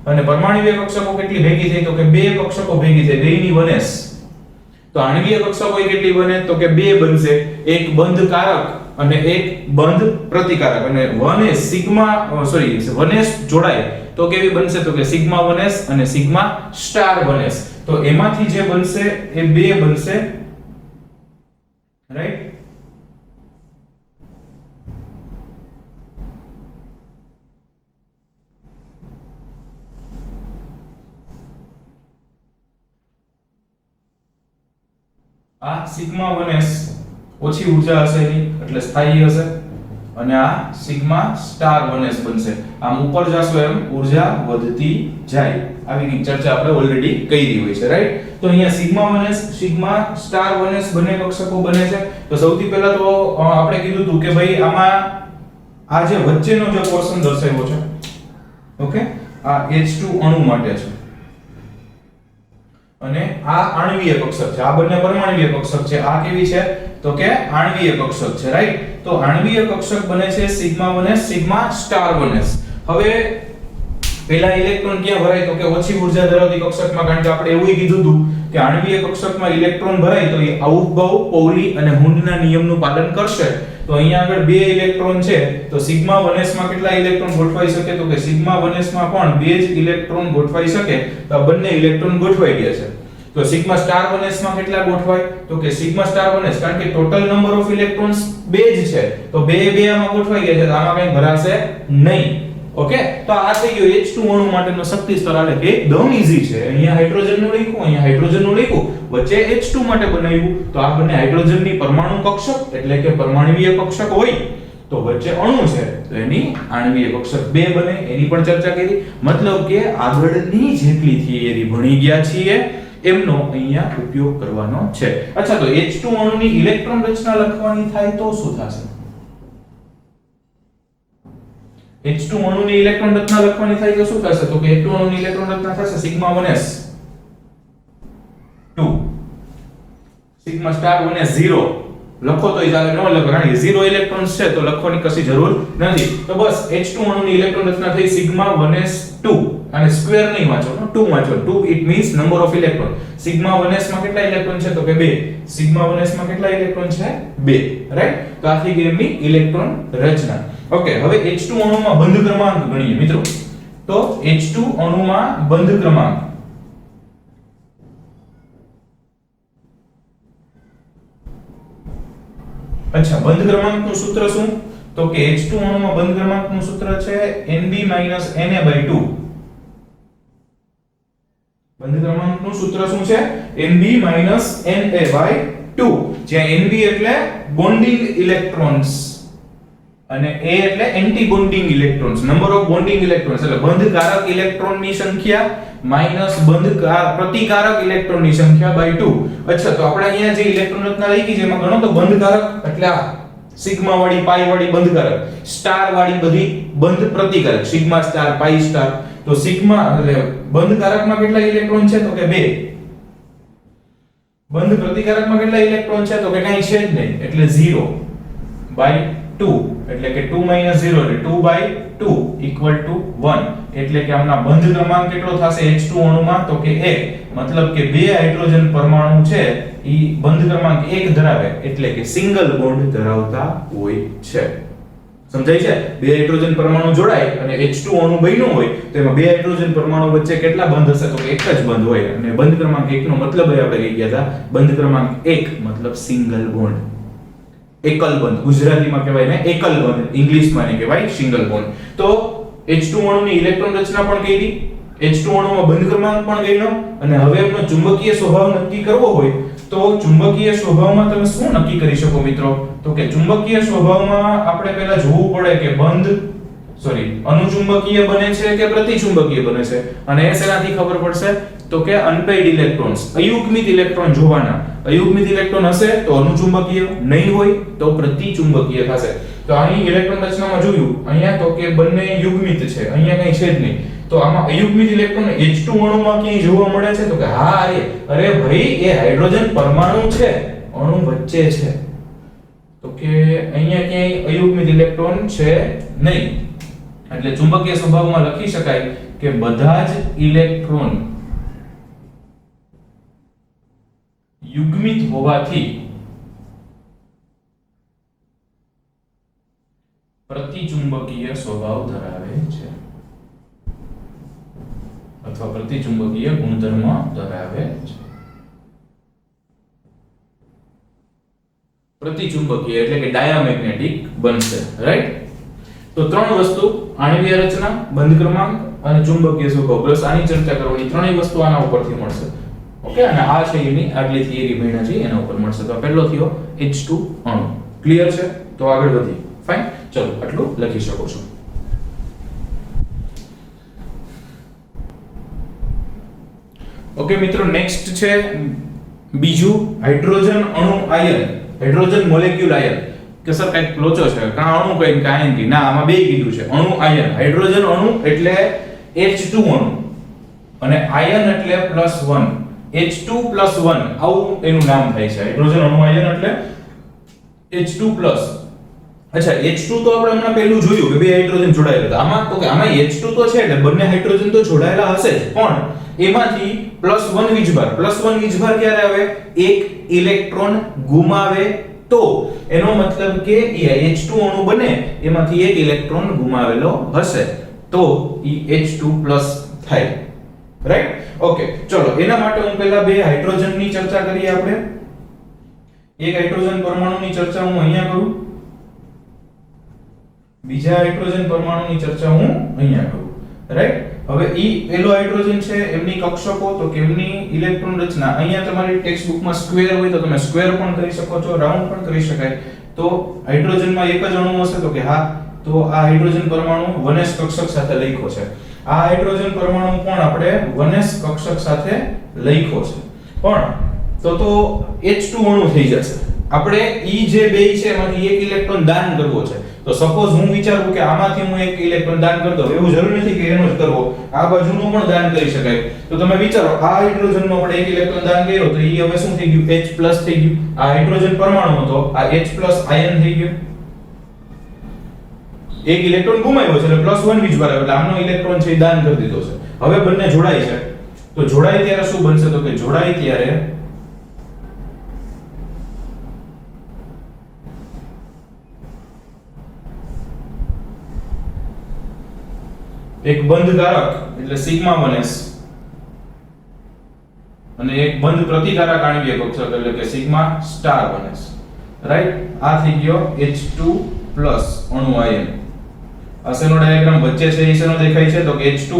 અને પરમાણુય કક્ષકો કેટલી ભેગી થઈ, તો કે 2 કક્ષકો ભેગી થઈ, બેયની 1s. તો આણ્વીય કક્ષકો કેટલી બને, તો કે 2 બનશે, એક બંધકારક અને એક બંધ પ્રતિકારક. અને 1s સિગ્મા 1s જોડાય તો કેવી બનશે, તો કે સિગ્મા 1s અને સિગ્મા સ્ટાર 1s. તો એમાંથી જે બનશે એ 2 બનશે, રાઈટ. આ સિગ્મા 1s ઓછી ઊર્જા હશે એની એટલે સ્થાયી હશે, અને આ સિગ્મા સ્ટાર 1s બનશે. આમ ઉપર જાશો એમ ઊર્જા વધતી જાય. આવી ની ચર્ચા આપણે ઓલરેડી કરી હોય છે, રાઈટ. તો અહીંયા sigma 1s sigma star 1s બંને કક્ષકો બને છે. તો સૌથી પહેલા તો આપણે કીધું હતું કે ભાઈ આમાં આ જે વચ્ચેનો જે પોર્શન દર્શાવ્યો છે, ઓકે, આ H2 અણુ માટે છે, અને આ આણ્વીય કક્ષક છે. આ બંને પરમાણુય કક્ષક છે. આ કેવી છે, તો કે આણ્વીય કક્ષક છે, રાઈટ. તો આણ્વીય કક્ષક બને છે sigma 1s sigma star 1s. હવે પહેલા ઇલેક્ટ્રોન ક્યાં ભરાય, તો કે ઓછી ઊર્જા ધરાવતી કક્ષકમાં, કારણ કે આપણે એવું કીધું હતું કે આણ્વીય કક્ષકમાં ઇલેક્ટ્રોન ભરાય તો એ આઉફબાઉ પૌલી અને હુન્ડના નિયમનું પાલન કરશે. તો અહીંયા આગળ 2 ઇલેક્ટ્રોન છે, તો સિગ્મા 1s માં કેટલા ઇલેક્ટ્રોન ગોઠવાઈ શકે, તો કે સિગ્મા 1s માં પણ 2 જ ઇલેક્ટ્રોન ગોઠવાઈ શકે. તો આ બંને ઇલેક્ટ્રોન ગોઠવાઈ ગયા છે. તો સિગ્મા સ્ટાર 1s માં કેટલા ગોઠવાય, તો કે સિગ્મા સ્ટાર 1s, કારણ કે ટોટલ નંબર ઓફ ઇલેક્ટ્રોન્સ 2 જ છે, તો 2 આમાં ગોઠવાઈ ગયા છે, તો આમાં કંઈ ભરાશે નહીં. ઓકે, તો આ થઈ ગયો H2 અણુ માટેનો શક્તિ સ્તર. એટલે કે એકદમ ઈઝી છે. અહીંયા હાઇડ્રોજન નું લખ્યું, અહીંયા હાઇડ્રોજન નું લખ્યું, વચ્ચે H2 માટે બનાવ્યું. તો આ બંને હાઇડ્રોજનની પરમાણુ કક્ષક એટલે કે પરમાણુય કક્ષક હોય તો વચ્ચે અણુ છે તો એની આણ્વીય કક્ષક 2 બને, એની પણ ચર્ચા કરી. મતલબ કે આગળની જેટલી થિયરી ભણી ગયા છીએ એમનો અહીંયા ઉપયોગ કરવાનો છે. અચ્છા, તો H2 અણુની ઇલેક્ટ્રોન રચના લખવાની થાય તો શું થશે? H2 અણુની ઇલેક્ટ્રોન રચના લખવાની થાય તો શું થશે? તો કે H2 અણુની ઇલેક્ટ્રોન રચના થશે સિગ્મા 1s 2 સિગ્મા સ્ટાર અને 0 લખો તોય ચાલે, ન લખો કારણ કે 0 ઇલેક્ટ્રોન્સ છે તો લખવાની કશી જરૂર નથી. તો બસ H2 અણુની ઇલેક્ટ્રોન રચના થઈ સિગ્મા 1s2 અને સ્ક્વેર નહીં વાંચો, 2 વાંચો. 2 it means number of electron. Sigma 1s માં કેટલા ઇલેક્ટ્રોન છે તો કે 2. સિગ્મા 1s માં કેટલા ઇલેક્ટ્રોન છે 2, રાઈટ. તો આ થઈ ગઈ એમની ઇલેક્ટ્રોન રચના. ઓકે, હવે H2 અણુમાં બંધ ક્રમાંક ગણીએ મિત્રો. તો H2 અણુમાં બંધ ક્રમાંક અચ્છા, બંધ ક્રમાંકનું સૂત્ર શું? તો કે H2 અણુમાં બંધ ક્રમાંકનું સૂત્ર છે Nb - Na/2. બંધ ક્રમાંકનું સૂત્ર શું છે? Nb - Na/2. જ્યાં Nb એટલે બોન્ડિંગ ઇલેક્ટ્રોન્સ અને A એટલે anti bonding electrons, number of bonding electrons એટલે બંધકારક ઇલેક્ટ્રોનની સંખ્યા માઈનસ પ્રતિકારક ઇલેક્ટ્રોનની સંખ્યા બાય 2. અચ્છા, તો આપણે અહીંયા જે ઇલેક્ટ્રોન રચના લખી છે એમાં ગણો તો બંધકારક એટલે આ સિગ્મા વાળી, પાઈ વાળી બંધકારક, સ્ટાર વાળી બધી બંધ પ્રતિકારક, સિગ્મા સ્ટાર, પાઈ સ્ટાર. તો સિગ્મા એટલે બંધકારકમાં કેટલા ઇલેક્ટ્રોન છે તો કે 2. બંધ પ્રતિકારકમાં કેટલા ઇલેક્ટ્રોન છે તો કે કાઈ છે જ નહીં એટલે 0 બાય 2 એટલે કે 2 - 0 એટલે 2 બાય 2 ઇક્વલ ટુ 1. એટલે કે આમના બંધ ક્રમાંક કેટલો થશે H2 અણુમાં તો કે 1. મતલબ કે બે હાઇડ્રોજન પરમાણુ છે ઈ બંધ ક્રમાંક 1 ધરાવે એટલે કે સિંગલ બોન્ડ ધરાવતા હોય છે. સમજાય છે? બે હાઇડ્રોજન પરમાણુ જોડાય અને H2 અણુ બન્યું હોય તો એમાં બે હાઇડ્રોજન પરમાણુ વચ્ચે કેટલા બંધ હશે તો એક જ બંધ હોય. અને બંધ ક્રમાંક 1 નો મતલબ આપણે કહી ગયા હતા, બંધ ક્રમાંક 1 મતલબ સિંગલ બોન્ડ, એકલ બંધ. ગુજરાતીમાં કહેવાય ને એકલ બંધ, ઇંગ્લિશમાં ને કહેવાય સિંગલ બોન્ડ. તો H2 અણુની ઇલેક્ટ્રોન રચના પણ કરી, H2 અણુમાં બંધ ક્રમાંક પણ ગણ્યો અને હવે એનો ચુંબકીય સ્વભાવ નક્કી કરવો હોય તો ચુંબકીય સ્વભાવમાં તમે શું નક્કી કરી શકો મિત્રો? તો કે ચુંબકીય સ્વભાવમાં આપણે પહેલા જોવું પડે કે અનુચુંબકીય બને છે કે પ્રતિચુંબકીય બને છે. અને એ શેનાથી ખબર પડશે તો કે અનપેઇડ ઇલેક્ટ્રોન્સ, અયુગ્મિત ઇલેક્ટ્રોન જોવાના. અયુગ્મિત ઇલેક્ટ્રોન હશે તો અનુચુંબકીય, નહીં હોય તો પ્રતિચુંબકીય થશે. તો અહીં ઇલેક્ટ્રોન રચનામાં જોયું અહીંયા તો કે બંને યુગ્મિત છે, અહીંયા કઈ છે જ નહીં. તો આમાં અયુગ્મિત ઇલેક્ટ્રોન H2 અણુમાં ક્યાંય જોવા મળે છે તો કે હા, અરે ભાઈ એ હાઇડ્રોજન પરમાણુ છે, અણુ વચ્ચે છે. તો કે અહીંયા ક્યાંય અયુગ્મિત ઇલેક્ટ્રોન છે નહીં. એટલે ચુંબકીય સ્વભાવમાં લખી શકાય કે બધા જ ઇલેક્ટ્રોન યુગ્મિત હોવાથી પ્રતિચુંબકીય સ્વભાવ ધરાવે છે અથવા પ્રતિચુંબકીય ગુણધર્મ ધરાવે છે. પ્રતિચુંબકીય એટલે કે ડાયામેગ્નેટિક બનશે, રાઈટ. તો ત્રણ વસ્તુ, આણ્વીય રચના, બંધ ક્રમાંક અને ચુંબકીય સ્વભાવ, બસ આની ચર્ચા કરવાની. ત્રણેય વસ્તુ આના ઉપરથી મળશે. ઓકે, અને આ છે એની આગલી થિયરી ભણ્યા છે એના ઉપર મળશે. તો પહેલો થયો H2 અણુ. ક્લિયર છે? તો આગળ વધીએ. ફાઇન, ચલો આટલું લખી શકો છો. ઓકે મિત્રો, નેક્સ્ટ છે બીજું હાઇડ્રોજન અણુ આયન, હાઇડ્રોજન મોલેક્યુલ આયન. કે સર કઈક લોચો છે, કા અણુ કઈ કા આયન કી? ના, આમાં બે કીધું છે, અણુ આયન. હાઇડ્રોજન અણુ એટલે H2 અણુ અને આયન એટલે +1, H2+1 આવું એનું નામ થાય છે. હાઇડ્રોજન અણુ આયન એટલે H2+. અચ્છા, H2 તો આપણે હમણાં પહેલું જોયું કે બે હાઇડ્રોજન જોડાયેલા હતા. આમાં તો કે આમાં H2 તો છે એટલે બંને હાઇડ્રોજન તો જોડાયેલા હશે જ, પણ એમાંથી +1 વીજભાર. +1 વીજભાર ક્યારે આવે? એક ઇલેક્ટ્રોન ગુમાવે તો એનો મતલબ કે H2 અણુ બને એમાંથી એક ઇલેક્ટ્રોન ગુમાવેલો હશે તો H2+ થાય, રાઈટ. ઓકે, ચલો એના માટે હું પહેલા બે હાઇડ્રોજનની ચર્ચા કરીએ આપણે. એક હાઇડ્રોજન પરમાણુની ચર્ચા હું અહીંયા કરું, બીજા હાઇડ્રોજન પરમાણુની ચર્ચા હું અહીંયા કરું, રાઈટ. હવે ઈ પેલો હાઇડ્રોજન છે, એમની કક્ષકો તો કે એમની ઇલેક્ટ્રોન રચના અહીંયા તમારી ટેક્સ્ટ બુકમાં સ્ક્વેર હોય તો તમે સ્ક્વેર પણ કરી શકો છો, રાઉન્ડ પણ કરી શકાય. તો હાઇડ્રોજનમાં એક જ અણુ હશે તો કે હા, તો આ હાઇડ્રોજન પરમાણુ 1s કક્ષક સાથે લખ્યો છે. આ હાઇડ્રોજન પરમાણુ પણ આપણે 1s કક્ષક સાથે લખ્યો છે, પણ તો H2 અણુ થઈ જશે. આપણે ઈ જે બે છે એમાંથી એક ઇલેક્ટ્રોન દાન કરવો છે તો સપોઝ હું વિચારું કે આમાંથી હું એક ઇલેક્ટ્રોન દાન કરી દઉં, એવું જરૂરી નથી કે એનો જ કરવો, આ બાજુનો પણ દાન કરી શકાય. તો તમે વિચારો આ હાઇડ્રોજનનો આપણે એક ઇલેક્ટ્રોન દાન કર્યો તો ઈ હવે શું થઈ ગયું? H+ થઈ ગયું. આ હાઇડ્રોજન પરમાણુ હતો, આ H+ આયન થઈ ગયું. એક ઇલેક્ટ્રોન ગુમાવ્યો છે એટલે +1 વીજભાર આવે, એટલે આમનો ઇલેક્ટ્રોન છે એ દાન કરી દીધો છે. હવે બંને જોડાય છે, તો જોડાય ત્યારે શું બનશે? તો કે જોડાય ત્યારે એક બંધકારક એટલે σ1s અને એક બંધ પ્રતિકારક આણ્વીય કક્ષક એટલે કે σ*1s. રાઈટ? આ થઈ ગયો H2+ અણુ આયન. આ શેનો ડાયાગ્રામ વચ્ચે છે એ શેનો દેખાય છે? તો કે H2+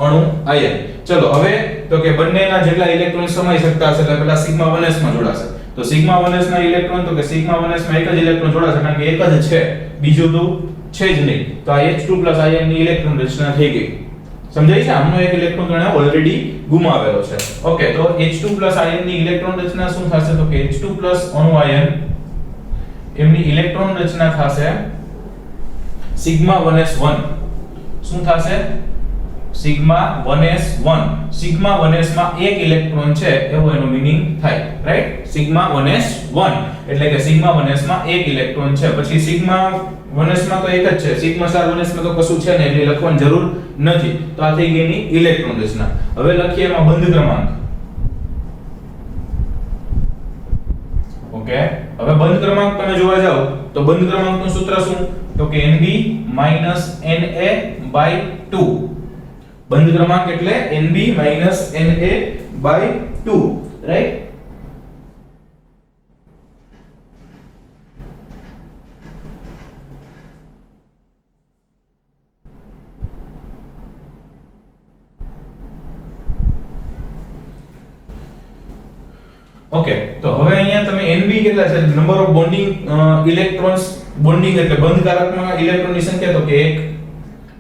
અણુ આયન. ચલો હવે તો કે બંનેના જેટલા ઇલેક્ટ્રોન સમાઈ શકતા હશે એટલે પેલા σ1s માં જોડાશે. તો σ1s ના ઇલેક્ટ્રોન તો કે σ1s માં એક જ ઇલેક્ટ્રોન જોડાશે કારણ કે એક જ છે, બીજું તો છે જ નહીં. તો આ H2+ આયન ની ઇલેક્ટ્રોન રચના થઈ ગઈ. સમજાય છે? આમનો એક ઇલેક્ટ્રોન ગણે ઓલરેડી ગુમાવેલો છે. ઓકે, તો H2+ આયન ની ઇલેક્ટ્રોન રચના શું થશે? તો કે H2+ અણુ આયન એમની ઇલેક્ટ્રોન રચના થશે σ1s1. શું થશે? σ1s1. σ1s માં એક ઇલેક્ટ્રોન છે એવો એનો મીનિંગ થાય. રાઈટ? σ1s1 એટલે કે σ1s માં એક ઇલેક્ટ્રોન છે. પછી σ1s માં તો એક જ છે, σ1s માં તો કશું છે ને એટલે લખવાની જરૂર નથી. તો આ થઈ ગઈ એની ઇલેક્ટ્રોન રચના. હવે લખીએ એમાં બંધ ક્રમાંક. ઓકે, હવે બંધ ક્રમાંક તમે જોવા જાવ તો બંધ ક્રમાંકનું સૂત્ર શું? તો કે Nb - Na/2. બંધ ક્રમાંક એટલે Nb - Na/2. રાઈટ? ઓકે, તો હવે અહીંયા તમે Nb કેટલા છે? Number of bonding electrons. Bonding એટલે બંધકારકમાં ઇલેક્ટ્રોનની સંખ્યા તો કે 1,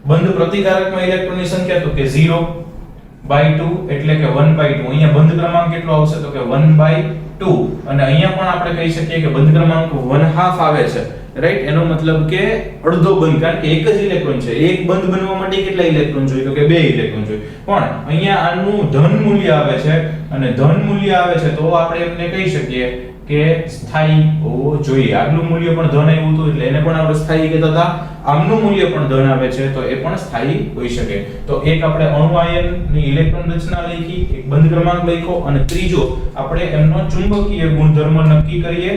બંધ પ્રતિકારકમાં ઇલેક્ટ્રોનની સંખ્યા તો કે 0/2 એટલે કે 1/2. અહીંયા બંધ ક્રમાંક કેટલો આવશે? તો કે 1/2. અને અહીંયા પણ આપણે કહી શકીએ કે બંધ ક્રમાંક 1/2 આવે છે. રાઈટ? એનો મતલબ કે અડધો બંધ, કારણ કે એક જ ઇલેક્ટ્રોન છે. એક બંધ બનવા માટે કેટલા ઇલેક્ટ્રોન જોઈએ? તો કે 2 ઇલેક્ટ્રોન જોઈએ. પણ અહીંયા આનું ધન મૂલ્ય આવે છે અને ધન મૂલ્ય આવે છે તો આપણે એમને કહી શકીએ કે સ્થાયી હોવો જોઈએ. આગલું મૂલ્ય પણ ધન આવ્યું હતું એટલે એને પણ આપણે સ્થાયી કહેતા હતા. આમનું મૂલ્ય પણ ધન આવે છે તો એ પણ સ્થાયી હોઈ શકે. તો એક આપણે અણુ આયનની ઇલેક્ટ્રોન રચના લખી, એક બંધ ક્રમાંક લખ્યો અને ત્રીજો આપણે એમનો ચુંબકીય ગુણધર્મ નક્કી કરીએ.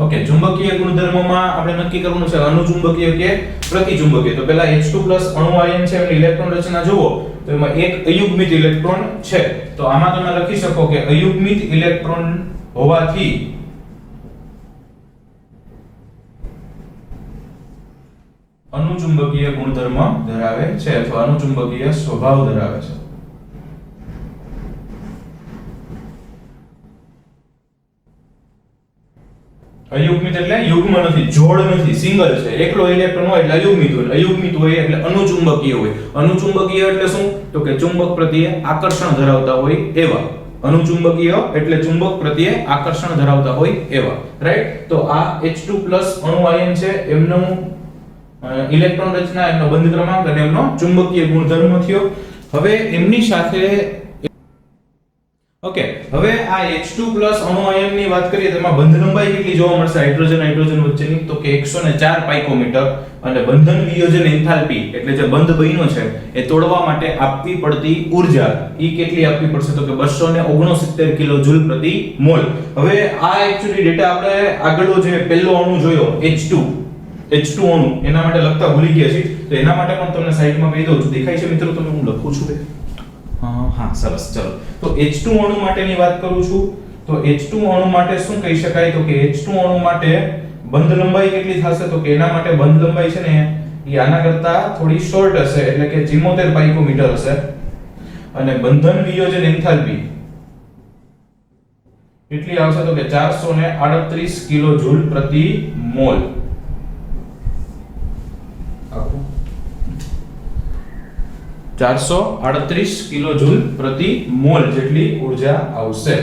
ઓકે, ચુંબકીય ગુણધર્મોમાં આપણે નક્કી કરવાનું છે અનુચુંબકીય કે પ્રતિચુંબકીય. તો પહેલા H2+ અણુ આયન છે એની ઇલેક્ટ્રોન રચના જુઓ તો એમાં એક અયુગ્મિત ઇલેક્ટ્રોન છે. તો આમાં તમે લખી શકો કે અયુગ્મિત ઇલેક્ટ્રોન હોવાથી અનુચુંબકીય ગુણધર્મ ધરાવે છે અથવા અનુચુંબકીય સ્વભાવ ધરાવે છે. અયુગ્મિત એટલે યુગ્મ નથી, જોડ નથી, સિંગલ છે. એકલો ઇલેક્ટ્રોન હોય એટલે અયુગ્મિત હોય, અયુગ્મિત હોય એટલે અનુચુંબકીય હોય. અનુચુંબકીય એટલે શું? તો કે ચુંબક પ્રત્યે આકર્ષણ ધરાવતા હોય એવા. અનુચુંબકીય એટલે ચુંબક પ્રત્યે આકર્ષણ ધરાવતા હોય એવા. રાઈટ? તો આ H2+ અણુ આયન છે એમનું ઇલેક્ટ્રોન રચના, એમનો બંધ ક્રમાંક અને એમનો ચુંબકીય ગુણધર્મ થયો. હવે એમની સાથે ઓકે, હવે આ H2+ અણુ આયનની વાત કરીએ તો એમાં બંધ લંબાઈ કેટલી જોવા મળશે હાઇડ્રોજન વચ્ચેની? તો કે 104 પાઇકોમીટર. અને બંધન વિયોજન એન્થાલ્પી એટલે જે બંધ બન્યો છે એ તોડવા માટે આપવી પડતી ઊર્જા ઈ કેટલી આપવી પડશે? તો કે 269 કિલોજૂલ પ્રતિ મોલ. હવે આ એક્ચ્યુઅલી ડેટા આપણે આગળનો જે પહેલો અણુ જોયો H2 અણુ એના માટે લખતા ભૂલી ગયા છીએ. તો એના માટે પણ તમને સાઈડમાં કહી દઉં છું. દેખાય છે મિત્રો? તમે હું લખું છું. હા, સરસ. ચલો, તો H2 અણુ માટેની વાત કરું છું. તો H2 અણુ માટે શું કહી શકાય? તો કે H2 અણુ માટે બંધ લંબાઈ કેટલી થશે? તો કે એના માટે બંધ લંબાઈ છે ને એ આના કરતા થોડી શોર્ટ હશે એટલે કે 74 પાઇકોમીટર હશે. અને બંધન વિયોજન એન્થાલ્પી કેટલી આવશે? તો કે 438 કિલોજૂલ પ્રતિ મોલ. 438 કિલોજૂલ પ્રતિ મોલ જેટલી ઊર્જા આવશે.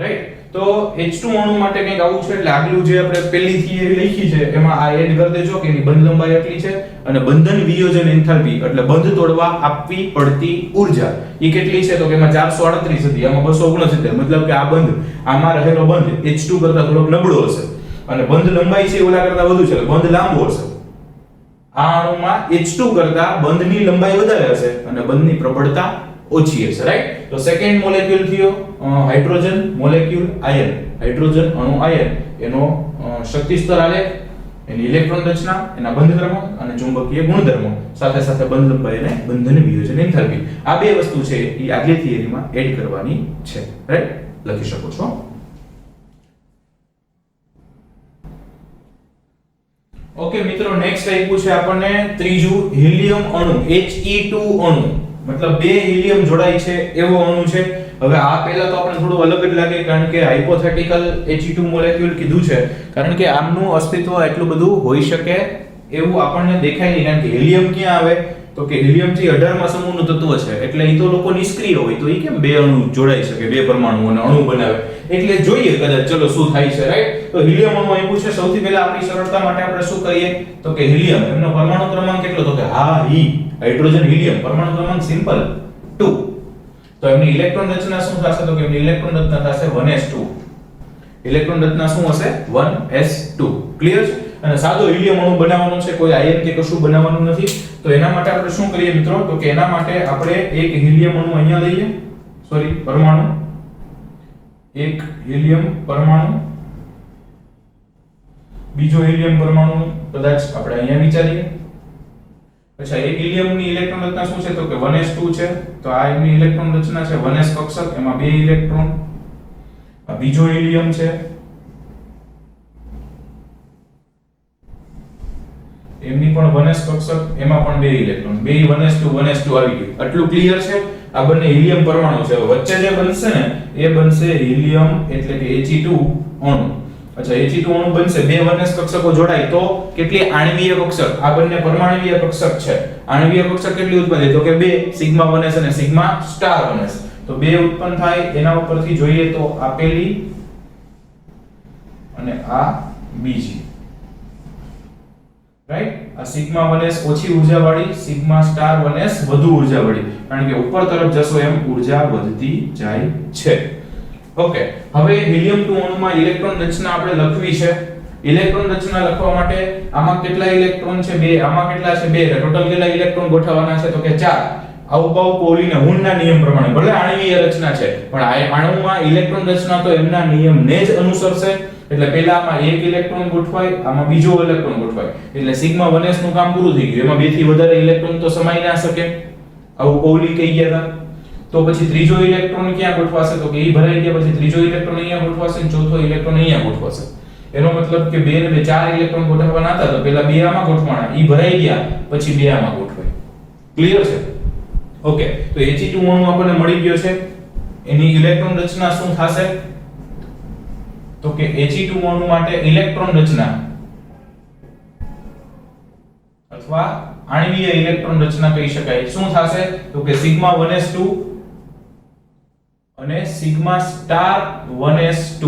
રાઈટ? તો H2 અણુ માટે કંઈક આવું છે એટલે આગલું જે આપણે પહેલી થિયરી લખી છે એમાં આ એડ કરી દેજો કે એની બંધ લંબાઈ એટલી છે અને બંધન વિયોજન એન્થાલ્પી એટલે બંધ તોડવા આપવી પડતી ઊર્જા એ કેટલી છે તો કે એમાં 438 હતી, આમાં 269, મતલબ કે આ બંધ આમાં રહેલો બંધ H2 કરતા થોડોક નબળો હશે અને બંધ લંબાઈ છે ઓલા કરતા વધુ છે એટલે બંધ લાંબો હશે. આ અણુમાં H2 કરતા બંધની લંબાઈ વધારે હશે અને બંધની પ્રબળતા ઓછી હશે, રાઈટ? તો સેકન્ડ મોલેક્યુલ થયો હાઇડ્રોજન મોલેક્યુલ આયન, હાઇડ્રોજન અણુ આયન, એનો શક્તિ સ્તર આલેખ, એની ઇલેક્ટ્રોન રચના, એના બંધ ક્રમાંક અને ચુંબકીય ગુણધર્મો, સાથે સાથે બંધ લંબાઈ અને બંધન વિયોજન એન્થાલ્પી. આ બે વસ્તુ છે એ આગલી થિયરીમાં એડ કરવાની છે, રાઈટ? લખી શકો છો. ઓકે મિત્રો, નેક્સ્ટ આપ્યું છે આપણને ત્રીજું હિલિયમ અણુ, He2 અણુ, મતલબ બે હિલિયમ જોડાય છે એવો અણુ છે. હવે આ પહેલા તો આપણને થોડું અલગ જ લાગે કારણ કે હાઇપોથેટિકલ He2 મોલેક્યુલ કીધું છે, કારણ કે આમનું અસ્તિત્વ એટલું બધું હોઈ શકે એવું આપણને દેખાય નહીં, કારણ કે હિલિયમ ક્યાં આવે તો કે હિલિયમ જે 18મા સમૂહનું તત્વ છે એટલે એ તો લોકો નિષ્ક્રિય હોય, તો એ કેમ બે અણુ જોડાઈ શકે, બે પરમાણુ અને અણુ બનાવે, એટલે જોઈએ કદાચ ચલો શું થાય છે, રાઈટ? તો હિલિયમ અણુ આપ્યું છે. સૌથી પહેલા આપણી સરળતા માટે આપણે શું કરીએ તો કે હિલિયમ એમનો પરમાણુ ક્રમાંક કેટલો તો કે હાઇડ્રોજન હિલિયમ પરમાણુ ક્રમાંક સિમ્પલ 2. તો એમની ઇલેક્ટ્રોન રચના શું થશે તો કે એમની ઇલેક્ટ્રોન રચના થશે 1s2. ઇલેક્ટ્રોન રચના શું હશે 1s2. ક્લિયર છે? અને સાદો હિલિયમ અણુ બનાવવાનો છે, કોઈ આયન કે કશું બનાવવાનું નથી. તો એના માટે આપણે શું કરીએ મિત્રો તો કે એના માટે આપણે એક હિલિયમ અણુ અહીંયા લઈએ, સોરી પરમાણુ, એક હિલિયમ પરમાણુ, બીજો હિલિયમ પરમાણુ કદાચ આપણે અહીંયા વિચારીએ. અચ્છા, એક હિલિયમની ઇલેક્ટ્રોન રચના શું છે તો કે 1s2 છે, તો આ એમની ઇલેક્ટ્રોન રચના છે 1s કક્ષક, એમાં બે ઇલેક્ટ્રોન. આ બીજો હિલિયમ છે, એમની પણ 1s કક્ષક, એમાં પણ બે ઇલેક્ટ્રોન, બે 1s2 આવી ગયું. આટલું ક્લિયર છે? આ બંને હિલિયમ પરમાણુ છે. વચ્ચે જે બનશે ને એ બનશે હિલિયમ એટલે કે He2 અણુ. અચ્છા, He2 અણુ બનશે, બે 1s કક્ષકો જોડાય તો કેટલી આણ્વીય કક્ષક? આ બંને પરમાણ્વીય કક્ષક છે. આણ્વીય કક્ષક કેટલી ઉત્પન્ન થાય તો કે બે, સિગ્મા 1s અને સિગ્મા સ્ટાર 1s. તો બે ઉત્પન્ન થાય. એના ઉપરથી જોઈએ તો આ પહેલી અને આ બીજી, રાઈટ? આ સિગ્મા 1s ઓછી ઊર્જા વાળી, સિગ્મા સ્ટાર 1s વધુ ઊર્જા વાળી, કારણ કે ઉપર તરફ જશો એમ ઊર્જા વધતી જાય છે. ઓકે, હવે હિલિયમ 2 અણુમાં ઇલેક્ટ્રોન રચના આપણે લખવી છે. ઇલેક્ટ્રોન રચના લખવા માટે આમાં કેટલા ઇલેક્ટ્રોન છે? બે. આમાં કેટલા છે? બે. ટોટલ કેટલા ઇલેક્ટ્રોન ગોઠવવાના છે તો કે 4. આઉપાઉ પોલીને હુનના નિયમ પ્રમાણે, ભલે આણ્વીય રચના છે પણ આ અણુમાં ઇલેક્ટ્રોન રચના તો એમના નિયમને જ અનુસરશે. એટલે પહેલા આમાં એક ઇલેક્ટ્રોન ગોઠવાય, આમાં બીજો ઇલેક્ટ્રોન ગોઠવાય, એટલે સિગ્મા 1s નું કામ પૂરું થઈ ગયું. એમાં બે થી વધારે ઇલેક્ટ્રોન તો સમાઈ ના શકે, આવું પૌલી કહી ગયા હતા. તો પછી ત્રીજો ઇલેક્ટ્રોન ક્યાં ગોઠવાશે તો કે ઈ ભરાઈ ગયા, પછી ત્રીજો ઇલેક્ટ્રોન અહીંયા ગોઠવાશે અને ચોથો ઇલેક્ટ્રોન અહીંયા ગોઠવાશે. એનો મતલબ કે બે ને બે 4 ઇલેક્ટ્રોન ગોઠવવાના હતા તો પહેલા બે આમાં ગોઠવાના, ઈ ભરાઈ ગયા, પછી બે આમાં ગોઠવાય. ક્લિયર છે? ઓકે, તો He2 અણુ આપણને મળી ગયો છે. એની ઇલેક્ટ્રોન રચના શું થશે તો કે He2 અણુ માટે ઇલેક્ટ્રોન રચના અથવા આણ્વીય ઇલેક્ટ્રોન રચના કહી શકાય. શું થશે તો કે સિગ્મા 1s2 અને sigma star 1s2.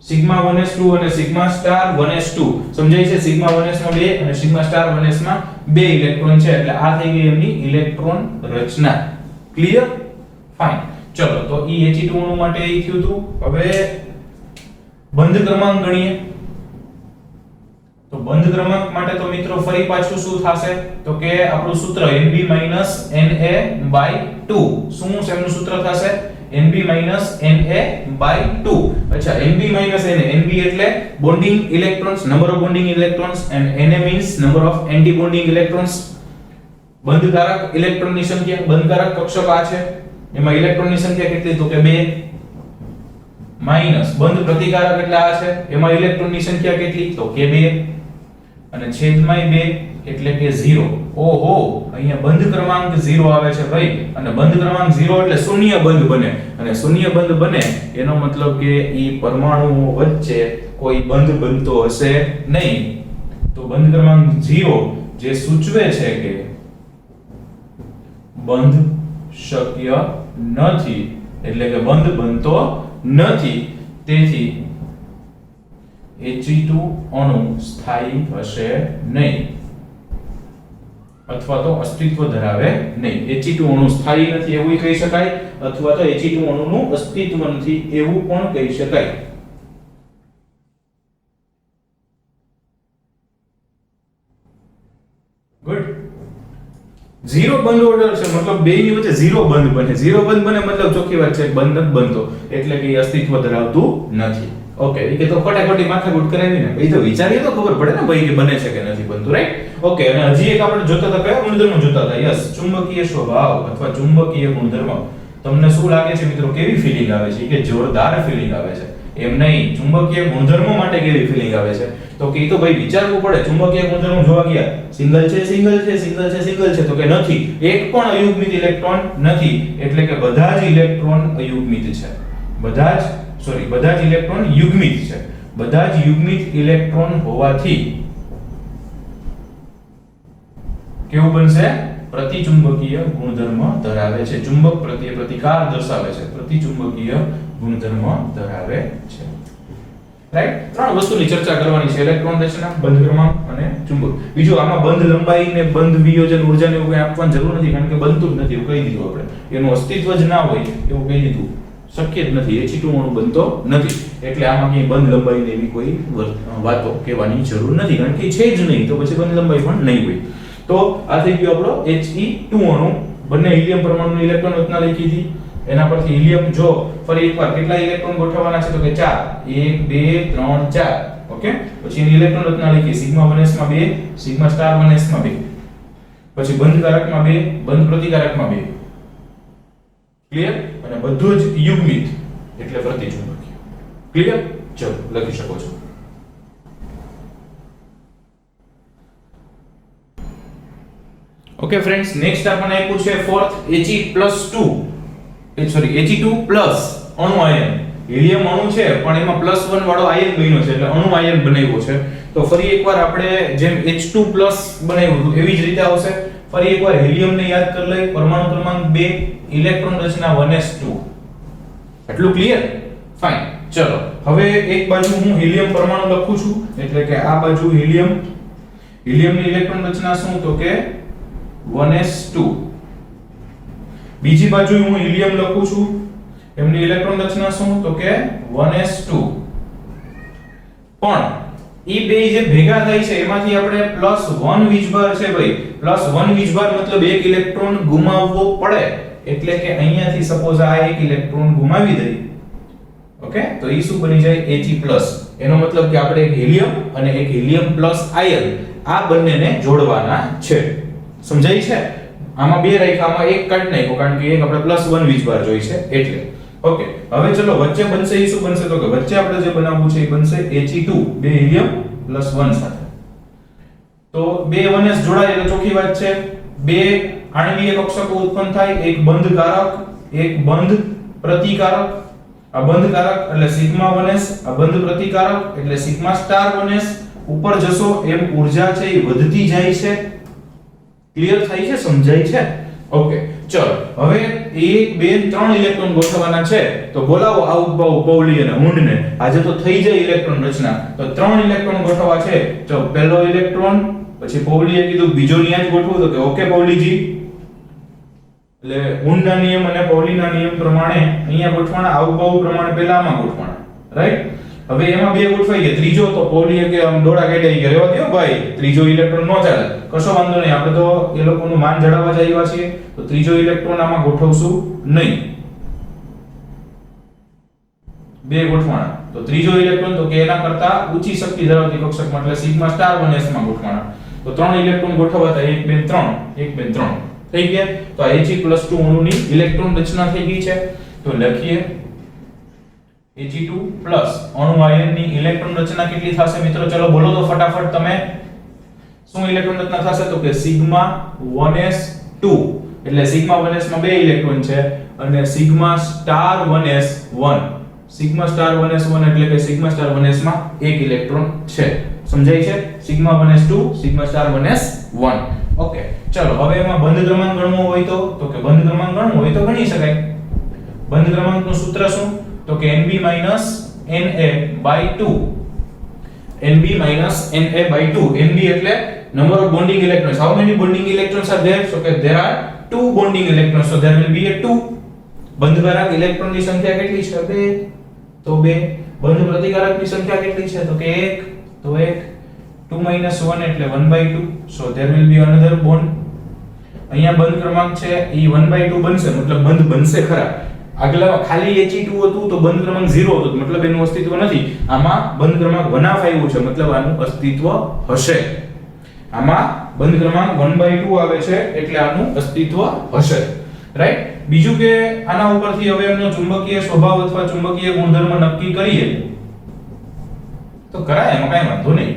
Sigma 1s2 અને સિગ્મા સ્ટાર 1s2 સમજાય છે? સિગ્મા 1s માં 2 અને સિગ્મા સ્ટાર 1s માં 2 ઇલેક્ટ્રોન છે, એટલે આ થઈ ગઈ એમની ઇલેક્ટ્રોન રચના. ક્લિયર? ફાઇન. ચલો, તો ઈ He2 અણુ માટે એ થયું હતું. હવે બંધ ક્રમાંક ગણીએ. તો બંધ ક્રમાંક માટે તો મિત્રો ફરી પાછું શું થશે તો કે આપણું સૂત્ર Nb-Na/2. શું એમનું સૂત્ર થશે? Nb-Na/2. અચ્છા, Nb-Na, Nb એટલે bonding electrons, number of bonding electrons, and Na means number of anti bonding electrons. બંધકારક ઇલેક્ટ્રોનની સંખ્યા, બંધકારક કક્ષક આ છે, એમાં ઇલેક્ટ્રોનની સંખ્યા કેટલી તો કે 2 માઈનસ બંધ પ્રતિકારક એટલે આ છે, એમાં ઇલેક્ટ્રોનની સંખ્યા કેટલી તો કે 2 અને છેદમાં 2 એટલે કે 0. ઓહો, અહીંયા બંધ ક્રમાંક 0 આવે છે ભાઈ, અને બંધ ક્રમાંક 0 એટલે શૂન્ય બંધ બને, અને શૂન્ય બંધ બને એનો મતલબ કે ઈ પરમાણુઓ વચ્ચે કોઈ બંધ બનતો હશે નહીં. તો બંધ ક્રમાંક 0 જે સૂચવે છે કે બંધ શક્ય નથી, એટલે કે બંધ બનતો નથી, તેથી He2 અણુ સ્થાયી હશે નહીં અથવા તો અસ્તિત્વ ધરાવે નહીં. He2 અણુ સ્થાયી નથી એવું કહી શકાય અથવા તો He2 અણુનું અસ્તિત્વ નથી એવું પણ કહી શકાય. ગુડ. ઝીરો બંધ ઓર્ડર છે મતલબ બે ની વચ્ચે ઝીરો બંધ બને. ઝીરો બંધ બને મતલબ ચોખ્ખી વાત છે બંધ નથી બનતો એટલે કે એ અસ્તિત્વ ધરાવતું નથી. ઓકે, એ તો ખોટાખોટી માથાકૂટ કરાવી ને એ તો વિચારીએ તો ખબર પડે ને ભાઈ કે બને છે કે નથી બનતું, રાઈટ? ઓકે, અને હજી એક આપણે જોતા હતા કયા ગુણધર્મ જોતા હતા? યસ, ચુંબકીય સ્વભાવ અથવા ચુંબકીય ગુણધર્મ. તમને શું લાગે છે મિત્રો, કેવી ફીલિંગ આવે છે? કે જોરદાર ફીલિંગ આવે છે. એમ નહીં, ચુંબકીય ગુણધર્મો માટે કેવી ફીલિંગ આવે છે? તો કે એ તો ભાઈ વિચારવું પડે. ચુંબકીય ગુણધર્મો જોવા ગયા, સિંગલ છે સિંગલ છે સિંગલ છે સિંગલ છે, તો કે નથી, એક પણ અયુગ્મિત ઇલેક્ટ્રોન નથી, એટલે કે બધા જ ઇલેક્ટ્રોન અયુગ્મિત છે. બધા જ ઇલેક્ટ્રોન યુગ્મિત છે. બધા જ યુગ્મિત ઇલેક્ટ્રોન હોવાથી કેવું બનશે? પ્રતિચુંબકીય ગુણધર્મ ધરાવે છે. ચુંબક પ્રત્યે પ્રતિકાર દર્શાવે છે. પ્રતિચુંબકીય ગુણધર્મ ધરાવે છે. રાઈટ? ત્રણ વસ્તુની ચર્ચા કરવાની છે: ઇલેક્ટ્રોન રચના, બંધ ક્રમાંક અને ચુંબક. બીજું આમાં બંધ લંબાઈ ને બંધ વિયોજન ઊર્જા ને એવું કંઈ આપવાની જરૂર નથી, કારણ કે બનતું જ નથી એવું કહી દીધું આપણે. એનું અસ્તિત્વ જ ના હોય એવું કહી દીધું. શક્ય જ નથી, He2 અણુ બનતો નથી, એટલે આમાં ક્યાંય બંધ લંબાઈ ને એવી કોઈ વાતો કહેવાની જરૂર નથી, કારણ કે છે જ નહીં, તો પછી બંધ લંબાઈ પણ નહીં હોય. તો આ થઈ ગયો આપણો He2 અણુ. બંને હિલિયમ પરમાણુની ઇલેક્ટ્રોન રચના લખી હતી. એના પરથી હિલિયમ જો ફરી એકવાર કેટલા ઇલેક્ટ્રોન ગોઠવવાના છે? તો કે 4. 1 2 3 4. ઓકે, પછી એની ઇલેક્ટ્રોન રચના લખી. સિગ્મા 1s માં 2, સિગ્મા સ્ટાર 1s માં 2, પછી બંધ કારકમાં 2, બંધ પ્રતિકારકમાં 2. ક્લિયર? અને બધું જ યુગ્મિત એટલે પ્રતિચુંબકીય. ક્લિયર? ચલો લખી શકો છો. ઓકે ફ્રેન્ડ્સ, નેક્સ્ટ આપણને આપ્યું છે ફોર્થ He2+ અણુ આયન. હિલિયમ અણુ છે પણ એમાં +1 વાળો આયન બન્યો છે એટલે અણુ આયન બનાવ્યો છે. તો ફરી એકવાર આપણે જેમ H2+ બનાવ્યું હતું એવી જ રીતે આવશે. ફરી એકવાર હિલિયમ ને યાદ કરી લઈ. પરમાણુ ક્રમાંક 2, ઇલેક્ટ્રોન રચના 1s2. એટલું ક્લિયર? ફાઇન. ચલો હવે એક બાજુ હું હિલિયમ પરમાણુ લખું છું, એટલે કે આ બાજુ હિલિયમની ઇલેક્ટ્રોન રચના શું? તો કે 1s2. બીજી બાજુ હું હિલિયમ લખું છું, એમની ઇલેક્ટ્રોન રચના શું? તો કે 1s2. પણ ઈ બે જે ભેગા થાય છે એમાંથી આપણે +1 વીજભાર છે ભાઈ, +1 વીજભાર મતલબ એક ઇલેક્ટ્રોન ગુમાવવો પડે, એટલે કે અહીંયાથી સપોઝ આ એક ઇલેક્ટ્રોન ગુમાવી દઈ, ઓકે, તો ઈ શું બની જાય? He+. એનો મતલબ કે આપણે એક હિલિયમ અને એક હિલિયમ પ્લસ આયન આ બંનેને જોડવાના છે. સમજાય છે? આમાં બે રાખ્યા, આમાં એક કાઢી નાખ્યો, કારણ કે એક આપણે +1 વીજભાર જોઈ છે એટલે. ઓકે, હવે ચલો વચ્ચે બનશે એ શું બનશે? તો કે વચ્ચે આપણે જે બનાવવું છે એ બનશે He2, બે હિલિયમ +1 સાથે. તો બે 1s જોડાય એટલે ચોખ્ખી વાત છે બે આણ્વીય કક્ષકો ઉત્પન્ન થાય, એક બંધ કારક, એક બંધ પ્રતિકારક. આ બંધ કારક એટલે સિગ્મા 1s, આ બંધ પ્રતિકારક એટલે સિગ્મા સ્ટાર 1s. ઉપર જશો એમ ઊર્જા છે એ વધતી જાય છે. ક્લિયર થાય છે? સમજાય છે? ઓકે, ચલો હવે 1 2 3 ઇલેક્ટ્રોન ગોઠવવાના છે. તો બોલાવો આઉટબાઉ પૌલી અને હુંડને. આજે તો થઈ જાય ઇલેક્ટ્રોન રચના. તો 3 ઇલેક્ટ્રોન ગોઠવવા છે. તો પહેલો ઇલેક્ટ્રોન, પછી પૌલીએ કીધું બીજો ન્યા જ ગોઠવું, તો કે ઓકે પૌલીજી. એટલે હુંડના નિયમ અને પૌલીના નિયમ પ્રમાણે અહીંયા ગોઠવાના, આઉટબાઉ પ્રમાણે પહેલામાં ગોઠવાના, રાઈટ? હવે એમાં બે ગોઠવાઈ ગયા. ત્રીજો તો પૌલીએ કે આમ દોડા કાઢી કે રહેવા દો ભાઈ, ત્રીજો ઇલેક્ટ્રોન ન ચાલે. કશો વાંધો નહીં, આપણે તો એ લોકોનું માન જળાવવા જ આવ્યા છીએ, તો ત્રીજો ઇલેક્ટ્રોન આમાં ગોઠવશું નહીં. બે ગોઠવાના. તો ત્રીજો ઇલેક્ટ્રોન તો કે એના કરતા ઊંચી શક્તિ ધરાવતી કક્ષકમાં એટલે સિગ્મા સ્ટાર 1s માં ગોઠવાના. તો 3 ઇલેક્ટ્રોન ગોઠવવા હતા, 1 2 3 1 2 3 થઈ ગયા. તો આ He+2 અણુની ઇલેક્ટ્રોન રચના થઈ ગઈ છે. તો લખીએ He2+ અણુ આયનની ઇલેક્ટ્રોન રચના કેટલી થશે મિત્રો? ચલો બોલો તો ફટાફટ તમે. શું ઇલેક્ટ્રોન રચના થશે? તો કે સિગ્મા 1s2 એટલે સિગ્મા 1s માં બે ઇલેક્ટ્રોન છે અને sigma star 1s 1. Sigma star 1s 1 એટલે કે સિગ્મા સ્ટાર 1s માં એક ઇલેક્ટ્રોન છે. સમજાય છે? Sigma 1s2 sigma star 1s 1. Okay, ચલો હવે એમાં બંધ ક્રમાંક ગણવો હોય તો કે બંધ ક્રમાંક ગણવો હોય તો ગણી શકાય. બંધ ક્રમાંકનું સૂત્ર શું? તો કે Nb - Na/2. Nb - Na/2. Nb એટલે number of bonding electrons. How many bonding electrons are there? So there are 2 bonding electrons, so there will be a 2. બંધ કારક ઇલેક્ટ્રોનની સંખ્યા કેટલી છે? 2. તો 2. બંધ પ્રતિકારકની સંખ્યા કેટલી છે? તો કે 1. તો 1. 2 - 1 એટલે 1/2. So there will be another bond. અહીંયા બંધ ક્રમાંક છે એ 1/2 બનશે, મતલબ બંધ બનશે ખરા. આગલા ખાલી He2 હતું તો બંધ ક્રમાંક 0 હતો, મતલબ એનું અસ્તિત્વ નથી. આમાં બંધ ક્રમાંક 1 આવ્યું છે, મતલબ આનું અસ્તિત્વ હશે. આમાં બંધ ક્રમાંક 1/2 આવે છે એટલે આનું અસ્તિત્વ હશે. રાઈટ? બીજું કે આના ઉપરથી અવયવનો ચુંબકીય સ્વભાવ અથવા ચુંબકીય ગુણધર્મ નક્કી કરીએ તો કરાય, એમાં કાંઈ વાંધો નહીં.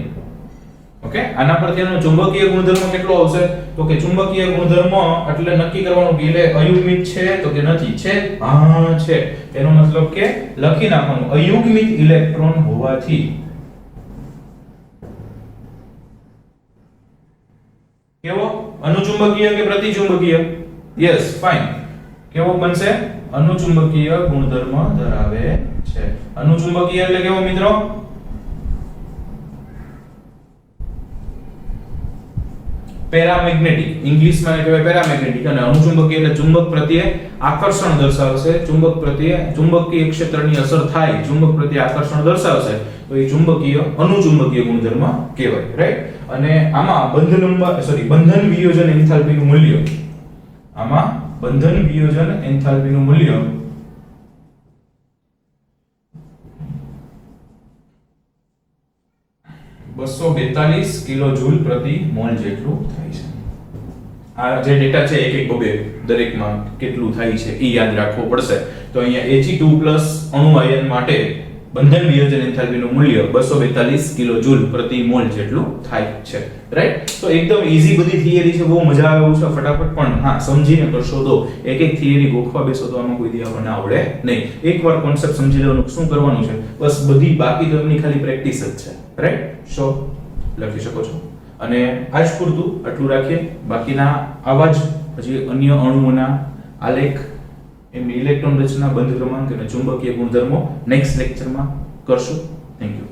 ઓકે, આના પરથી એનો ચુંબકીય ગુણધર્મ કેટલો આવશે? તો કે ચુંબકીય ગુણધર્મ એટલે નક્કી કરવાનું કે એટલે અયુગ્મિત છે તો કે નથી. છે? હા છે. એનો મતલબ કે લખી નાખવાનું અયુગ્મિત ઇલેક્ટ્રોન હોવાથી. કેવો? અનુચુંબકીય કે પ્રતિચુંબકીય? Yes, fine. કેવો બનશે? અનુચુંબકીય ગુણધર્મ ધરાવે છે. અનુચુંબકીય એટલે કેવો મિત્રો? પેરામેગ્નેટિક. ઇંગ્લિશમાં કહેવાય પેરામેગ્નેટિક. અને અનુચુંબકીય એટલે ચુંબક પ્રત્યે આકર્ષણ દર્શાવશે. ચુંબક પ્રત્યે ચુંબકીય ક્ષેત્રની અસર થાય, ચુંબક પ્રત્યે આકર્ષણ દર્શાવશે તો એ ચુંબકીય અનુચુંબકીય ગુણધર્મ કહેવાય. રાઈટ? અને આમાં બંધન વિયોજન એન્થાલ્પીનું મૂલ્ય, આમાં બંધન વિયોજન એન્થાલ્પીનું મૂલ્ય 242 કિલોજૂલ પ્રતિ મોલ જેટલું થાય છે. આ જે ડેટા છે એક એક બબે દરેકમાં કેટલું થાય છે એ યાદ રાખવું પડશે. તો અહીંયા He2+ અણુ આયન માટે બંધન વિયોજન એન્થાલ્પીનું મૂલ્ય 242 કિલોજૂલ પ્રતિ મોલ જેટલું થાય છે. રાઈટ? તો એકદમ ઈઝી બધી થિયરી છે, બહુ મજા આવે એવું છે. ફટાફટ પણ હા સમજીને કરશો તો એક એક થિયરી ગોખવા બેસો તો આમાં કોઈ દી આપણને આવડે નહીં. એકવાર કોન્સેપ્ટ સમજી લેવાનું, શું કરવાનું છે બસ, બધી બાકી તમને ખાલી પ્રેક્ટિસ જ છે. રાઈટ? સો લખી શકો છો. અને આજ પૂરતું આટલું રાખીએ. બાકીના આવા જ હજી અન્ય અણુઓના આલેખ, એમની ઇલેક્ટ્રોન રચના, બંધ ક્રમાંક અને ચુંબકીય ગુણધર્મો નેક્સ્ટ લેક્ચરમાં કરશું. Thank you.